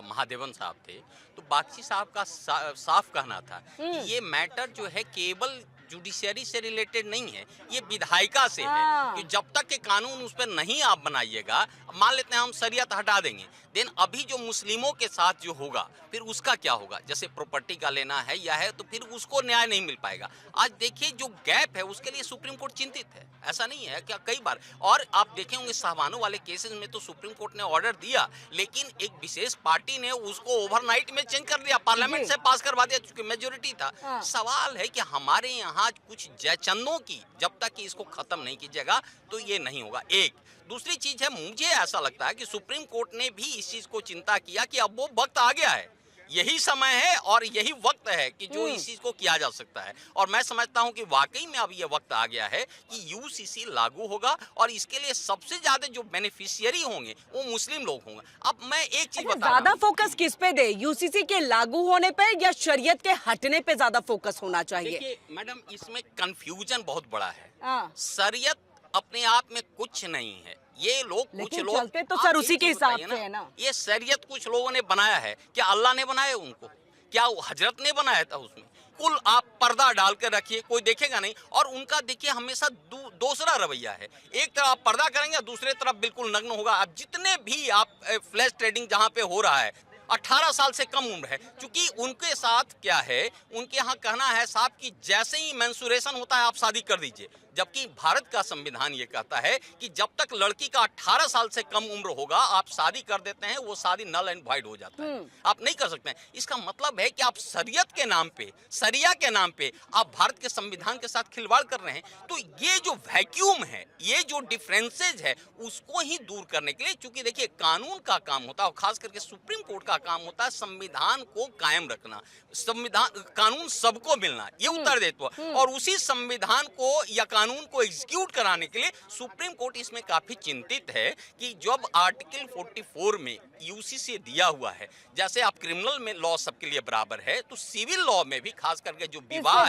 महादेवन साहब थे, तो बागची साहब का साफ कहना था कि ये मैटर जो है केवल जुडिशरी से रिलेटेड नहीं है, ये विधायिका से है, कि जब तक के कानून उस पर नहीं आप बनाइएगा, मान लेते हैं हम शरीयत हटा देंगे, देन अभी जो मुस्लिमों के साथ जो होगा फिर उसका क्या होगा, जैसे प्रॉपर्टी का लेना है या है तो फिर उसको न्याय नहीं मिल पाएगा। आज देखिए जो गैप है उसके लिए सुप्रीम कोर्ट चिंतित है, ऐसा नहीं है क्या कई बार, और आप देखे होंगे शाहबानो वाले केसेस में तो सुप्रीम कोर्ट ने ऑर्डर दिया, लेकिन एक विशेष पार्टी ने उसको ओवरनाइट में चेंज कर दिया, पार्लियामेंट से पास करवा दिया क्योंकि मेजोरिटी था। सवाल है कि हमारे यहाँ कुछ जयचंदों की जब तक कि इसको खत्म नहीं कीजिएगा तो ये नहीं होगा। एक दूसरी चीज है, मुझे ऐसा लगता है कि सुप्रीम कोर्ट ने भी इस चीज को चिंता किया कि अब वो वक्त आ गया है, यही समय है और यही वक्त है कि जो इस चीज को किया जा सकता है, और मैं समझता हूं कि वाकई में अब ये वक्त आ गया है कि यूसीसी लागू होगा, और इसके लिए सबसे ज्यादा जो बेनिफिशियरी होंगे वो मुस्लिम लोग होंगे। अब मैं एक चीज बता, ज्यादा फोकस किस पे दे, यूसीसी के लागू होने पे या शरीयत के हटने पे ज्यादा फोकस होना चाहिए? देखिए मैडम, इसमें कंफ्यूजन बहुत बड़ा है। शरीयत अपने आप में कुछ नहीं है, ये लोग कुछ लोग चलते तो सर उसी के हिसाब से है ना। ये शरीयत कुछ लोगों ने बनाया है, क्या अल्लाह ने बनाया उनको? क्या वो हजरत ने बनाया था उसमें? कुल आप पर्दा डाल कर रखिए, कोई देखेगा नहीं। और उनका देखिए हमेशा दूसरा रवैया है, एक तरफ आप पर्दा करेंगे, दूसरे तरफ बिल्कुल नग्न होगा। अब जितने भी आप फ्लैश ट्रेडिंग जहां पे हो रहा है, 18 साल से कम उम्र है, क्योंकि उनके साथ क्या है, उनके यहाँ कहना है साहब कि जैसे ही मेंसुरेशन होता है आप शादी कर दीजिए, जबकि भारत का संविधान ये कहता है कि जब तक लड़की का 18 साल से कम उम्र होगा आप शादी कर देते हैं, वो शादी नल एंड वाइड हो जाता है, आप नहीं कर सकते हैं। इसका मतलब है कि आप शरीयत के नाम पे, शरिया के नाम पे आप भारत के संविधान के साथ खिलवाड़ कर रहे हैं। तो ये जो वैक्यूम है, ये जो डिफरेंसेज है, उसको ही दूर करने के लिए, चूंकि देखिए कानून का काम होता है, और खास करके सुप्रीम कोर्ट का काम होता है संविधान को कायम रखना, संविधान कानून सबको मिलना, ये उत्तरदायित्व। और उसी संविधान को या कानून को एग्जीक्यूट कराने के लिए सुप्रीम कोर्ट इसमें काफी चिंतित है कि जब आर्टिकल 44 में यूसीसी दिया हुआ है, जैसे आप क्रिमिनल में लॉ सबके लिए बराबर है, तो सिविल लॉ में भी खास करके जो विवाह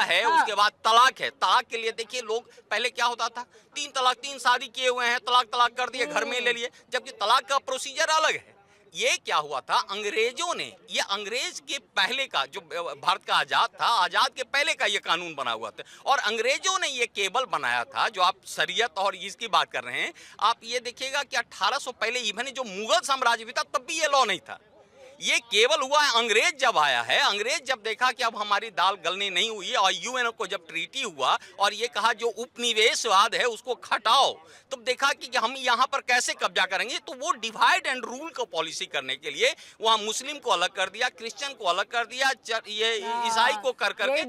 है हाँ। उसके बाद तलाक है, तलाक के लिए देखिए लोग पहले क्या होता था, 3 तलाक, 3 शादी किए हुए हैं, तलाक कर दिए, घर में ले लिए, जबकि तलाक का प्रोसीजर अलग है। ये क्या हुआ था, अंग्रेजों ने, ये अंग्रेज के पहले का, जो भारत का आजाद था, आजाद के पहले का ये कानून बना हुआ था, और अंग्रेजों ने ये केवल बनाया था, जो आप शरीयत और इसकी बात कर रहे हैं, आप ये देखिएगा कि 1800 पहले इवन जो मुगल साम्राज्य भी था तब भी ये लॉ नहीं था। ये केवल हुआ है अंग्रेज जब आया है, अंग्रेज जब देखा कि अब हमारी दाल गलनी नहीं हुई, और यूएन को जब ट्रीटी हुआ और ये कहा जो उपनिवेशवाद है उसको खटाओ, तब देखा कि हम यहाँ पर कैसे कब्जा करेंगे, तो वो डिवाइड एंड रूल को पॉलिसी करने के लिए वहाँ मुस्लिम को अलग कर दिया, क्रिश्चियन को अलग कर दिया, ये ईसाई को कर करके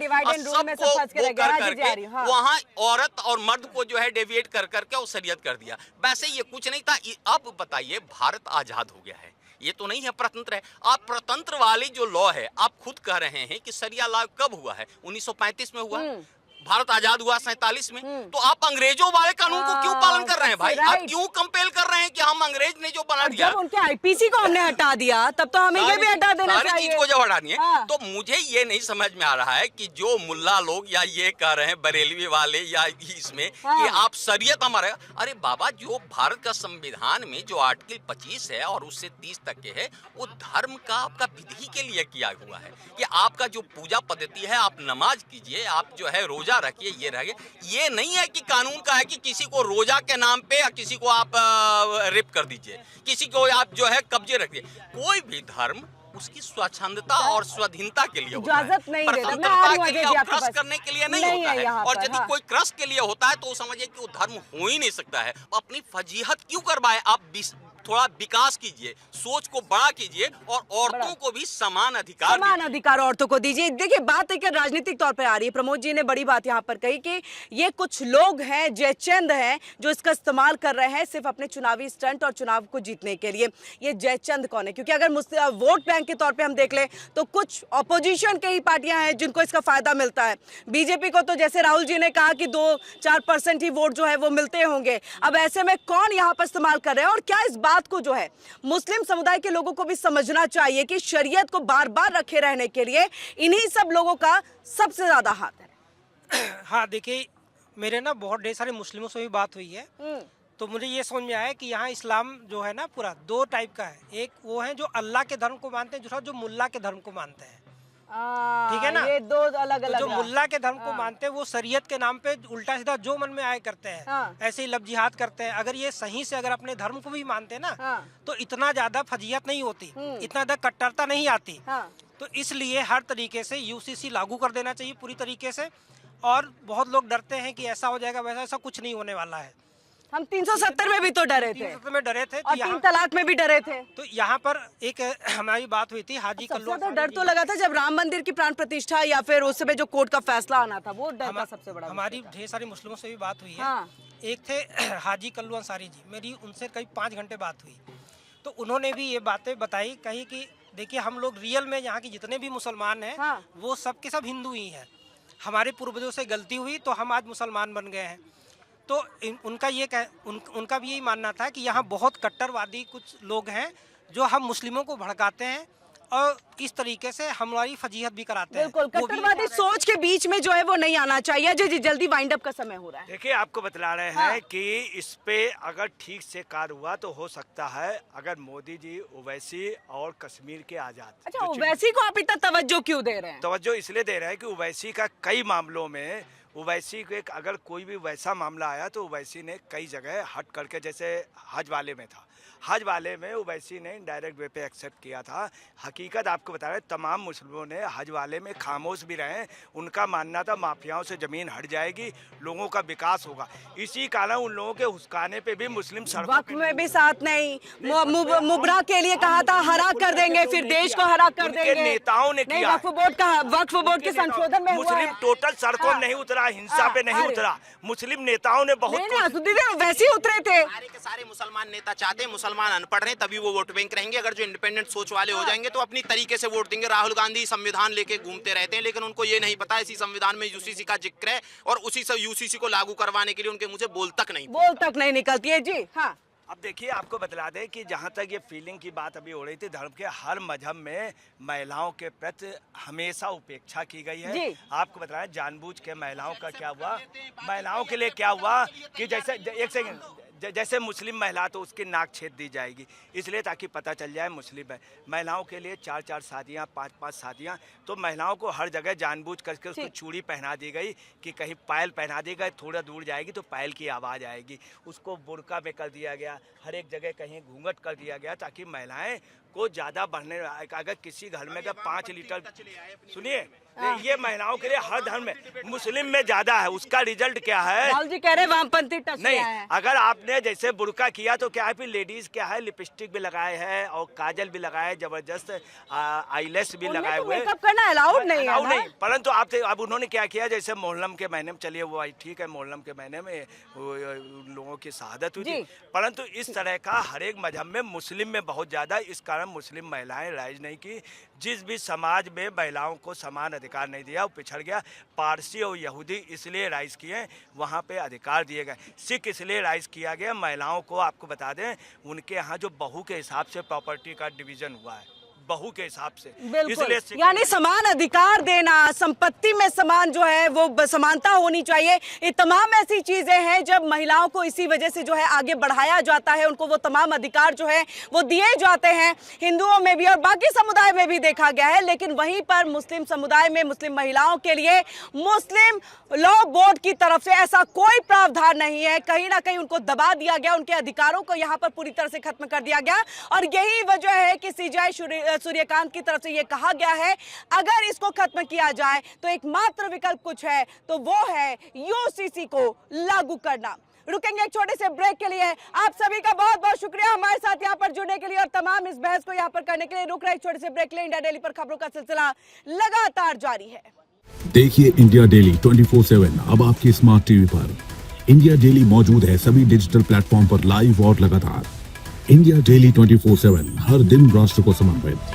वहाँ औरत और मर्द को जो है डेविएट कर करके और शरीयत कर दिया। वैसे ये कुछ नहीं था। अब बताइए, भारत आजाद हो गया है, ये तो नहीं है प्रतंत्र है। आप प्रतंत्र वाली जो लॉ है, आप खुद कह रहे हैं कि शरिया लॉ कब हुआ है, 1935 में हुआ, भारत आजाद हुआ 47 में, तो आप अंग्रेजों वाले कानून को क्यों पालन कर रहे हैं भाई? आप क्यों कंपेल कर रहे हैं कि हम अंग्रेज ने जो बना दिया, जब उनके आईपीसी को हमने हटा दिया तब तो हमें ये भी हटा देना चाहिए, सारी चीज को जब हटा दिए। तो मुझे ये नहीं समझ में आ रहा है कि जो मुल्ला लोग या ये कह रहे हैं बरेलवी वाले या इसमें कि आप शरीयत हमारे, अरे बाबा, जो भारत का संविधान में जो आर्टिकल 25 है और उससे 30 तक के है, वो धर्म का आपका विधि के लिए किया हुआ है कि आपका जो पूजा पद्धति है, आप नमाज कीजिए, आप जो है रोजा रखिए, ये रहिए। ये नहीं है कि कानून का है कि किसी को रोजा के नाम पे या किसी को आप रेप कर दीजिए, किसी को आप जो है कब्जे रखिए। कोई भी धर्म उसकी स्वच्छंदता और स्वाधीनता के लिए होता है, स्वतंत्रता के लिए और क्रश करने के लिए नहीं होता है। और यदि कोई क्रश के लिए होता है तो समझिए कि वो धर्म हो ही नहीं सकता है। अपनी फजीहत क्यों करवाए? आप थोड़ा विकास कीजिए, सोच को बड़ा कीजिए, और औरतों को भी समान अधिकार औरतों को दीजिए। देखिए, बात एक राजनीतिक तौर पे आ रही है। प्रमोद जी ने बड़ी बात यहाँ पर कही कि ये कुछ लोग हैं, जयचंद हैं, जो इसका इस्तेमाल कर रहे हैं सिर्फ अपने चुनावी स्टंट और चुनाव को जीतने के लिए। ये जयचंद कौन है? क्योंकि अगर वोट बैंक के तौर पर हम देख ले तो कुछ ऑपोजिशन के ही पार्टियां हैं जिनको इसका फायदा मिलता है। बीजेपी को तो जैसे राहुल जी ने कहा कि 2-4% ही वोट जो है वो मिलते होंगे। अब ऐसे में कौन यहाँ पर इस्तेमाल कर रहे हैं? और क्या इस बात को जो है मुस्लिम समुदाय के लोगों को भी समझना चाहिए कि शरीयत को बार बार रखे रहने के लिए इन्हीं सब लोगों का सबसे ज्यादा हाथ है? हाँ, देखिए, मेरे ना बहुत ढेर सारे मुस्लिमों से भी बात हुई है, तो मुझे ये समझ में आया कि यहाँ इस्लाम जो है ना पूरा 2 टाइप का है। एक वो है जो अल्लाह के धर्म को मानते हैं, दूसरा जो मुल्ला के धर्म को मानते हैं। ठीक है ना, ये 2 अलग-अलग। तो जो मुल्ला के धर्म को मानते हैं वो शरीयत के नाम पे उल्टा सीधा जो मन में आए करते हैं, ऐसे ही लब जिहाद करते हैं। अगर ये सही से अगर अपने धर्म को भी मानते हैं ना, तो इतना ज्यादा फजीहत नहीं होती, इतना ज्यादा कट्टरता नहीं आती। तो इसलिए हर तरीके से यूसीसी लागू कर देना चाहिए पूरी तरीके से। और बहुत लोग डरते हैं कि ऐसा हो जाएगा, वैसा, ऐसा कुछ नहीं होने वाला है। हम 370 में भी तो डरे थे, 370 में डरे थे, और 3 तलाक में भी डरे थे। तो यहाँ पर एक हमारी बात हुई थी हाजी कल्लू। सबसे डर तो लगा था जब राम मंदिर की प्राण प्रतिष्ठा या फिर उस समय जो कोर्ट का फैसला आना था, वो डर था सबसे बड़ा। हमारी ढेर सारे मुस्लिमों से भी बात हुई है। एक थे हाजी कल्लू अंसारी जी, मेरी उनसे करीब 5 घंटे बात हुई। तो उन्होंने भी ये बातें बताई, कही कि देखिए, हम लोग रियल में यहाँ के जितने भी मुसलमान हैं वो सब के सब हिंदू ही हैं। हमारे पूर्वजों से गलती हुई तो हम आज मुसलमान बन गए हैं। तो उनका भी यही मानना था कि यहाँ बहुत कट्टरवादी कुछ लोग हैं जो हम मुस्लिमों को भड़काते हैं, और इस तरीके से हमारी फजीहत भी कराते हैं। बिल्कुल, वो भी- कट्टरवादी सोच के बीच में जो है वो नहीं आना चाहिए। जी जल्दी वाइंड अप का समय हो रहा है। देखिए, आपको बतला रहे हैं कि इस पे अगर ठीक से कार्य हुआ तो हो सकता है अगर मोदी जी ओवैसी और कश्मीर के आजाद। अच्छा, ओवैसी को आप इतना तवज्जो क्यों दे रहे हैं? तवज्जो इसलिए दे रहे हैं कि ओवैसी का कई मामलों में ओवैसी के अगर कोई भी वैसा मामला आया तो ओवैसी ने कई जगह हट करके, जैसे हज वाले में था, हज वाले में ओवैसी ने डायरेक्ट वे पे एक्सेप्ट किया था। हकीकत आपको बता रहे, तमाम मुस्लिमों ने हज वाले में खामोश भी रहे। उनका मानना था माफियाओं से ज़मीन हट जाएगी, लोगों का विकास होगा। इसी कारण उन लोगों के हुस्काने पे भी मुस्लिम वक्फ में भी साथ नहीं, मुबरा के लिए कहा था हरा कर देंगे, फिर देश को हरा कर देंगे। नेताओं ने नहीं, किया। वक्फ बोर्ड के संशोधन में हुआ मुस्लिम है। टोटल सड़कों में नहीं उतरा, हिंसा पे नहीं उतरा। मुस्लिम नेताओं ने बहुत वैसे ही उतरे थे। सारे के सारे मुसलमान नेता चाहते हैं मुसलमान अनपढ़ हैं तभी वो वोट बैंक रहेंगे। अगर जो इंडिपेंडेंट सोच वाले हो जाएंगे तो अपनी तरीके से वोट देंगे। राहुल गांधी संविधान लेके घूमते रहते हैं, लेकिन उनको ये नहीं पता इसी संविधान में यूसीसी का जिक्र है और उसी से यूसीसी को लागू करवाने के लिए उनके मुंह से बोल तक नहीं निकलती है। जी हाँ, अब देखिए, आपको बतला दें कि जहाँ तक ये फीलिंग की बात अभी हो रही थी, धर्म के हर मजहब में महिलाओं के प्रति हमेशा उपेक्षा की गई है। जी। आपको बताएं जानबूझ के महिलाओं का क्या हुआ, महिलाओं के लिए क्या हुआ कि जैसे एक सेकंड, जैसे मुस्लिम महिला तो उसकी नाक छेद दी जाएगी, इसलिए ताकि पता चल जाए मुस्लिम है। महिलाओं के लिए 4-4 शादियाँ, 5-5 शादियाँ, तो महिलाओं को हर जगह जानबूझ करके उसको चूड़ी पहना दी गई कि कहीं पायल पहना दी गई, थोड़ा दूर जाएगी तो पायल की आवाज़ आएगी। उसको बुर्का में कर दिया गया, हर एक जगह कहीं घूंघट कर दिया गया ताकि महिलाएं को ज़्यादा बढ़ने। अगर किसी घर में अगर 5 लीटर, सुनिए, ये महिलाओं के लिए हर धर्म में, मुस्लिम में ज्यादा है। उसका रिजल्ट क्या है? राहुल जी कह रहे वामपंथी टच नहीं, है। अगर आपने जैसे बुर्का किया तो क्या है, फिर लेडीज क्या है, लिपस्टिक भी लगाए है और काजल भी लगाए, जबरदस्त आईलेस भी लगाए हुए। मेकअप करना अलाउड नहीं है नहीं, परंतु आप अब उन्होंने क्या किया, जैसे मोहर्रम के महीने में, चलिए वो ठीक है, मोहर्रम के महीने में लोगों की शहादत हुई थी, परंतु इस तरह का हर एक मजहब में, मुस्लिम में बहुत ज्यादा, इस कारण मुस्लिम महिलाएं राइज नहीं की। जिस भी समाज में महिलाओं को समान अधिकार नहीं दिया वो पिछड़ गया। पारसी और यहूदी इसलिए राइज किए, वहाँ पे अधिकार दिए गए। सिख इसलिए राइज किया गया, महिलाओं को आपको बता दें उनके यहाँ जो बहू के हिसाब से प्रॉपर्टी का डिवीजन हुआ है, बहू के हिसाब से, इसलिए यानी समान अधिकार देना, संपत्ति में समान जो है वो समानता होनी चाहिए। ये तमाम ऐसी चीजें हैं जब महिलाओं को इसी वजह से जो है आगे बढ़ाया जाता है, उनको वो तमाम अधिकार जो है वो दिए जाते हैं। हिंदुओं में भी और बाकी समुदाय में भी देखा गया है, लेकिन वहीं पर मुस्लिम समुदाय में मुस्लिम महिलाओं के लिए मुस्लिम लॉ बोर्ड की तरफ से ऐसा कोई प्रावधान नहीं है। कहीं ना कहीं उनको दबा दिया गया, उनके अधिकारों को यहाँ पर पूरी तरह से खत्म कर दिया गया और यही वजह है कि सीजेआई सूर्यकांत की तरफ से ये कहा गया है अगर इसको खत्म किया जाए तो एकमात्र विकल्प कुछ है, तो वो है यूसीसी को लागू करना। रुकेंगे एक छोटे से ब्रेक के लिए। आप सभी का बहुत बहुत शुक्रिया हमारे साथ यहाँ पर जुड़ने के लिए और तमाम इस बहस को यहाँ पर करने के लिए। रुक रहे एक छोटे से ब्रेक के लिए। इंडिया डेली पर खबरों का सिलसिला लगातार जारी है। देखिए इंडिया डेली 24/7 अब आपकी स्मार्ट टीवी पर। इंडिया डेली मौजूद है सभी डिजिटल प्लेटफॉर्म पर लाइव और लगातार। इंडिया डेली 24/7 हर दिन राष्ट्र को समर्पित।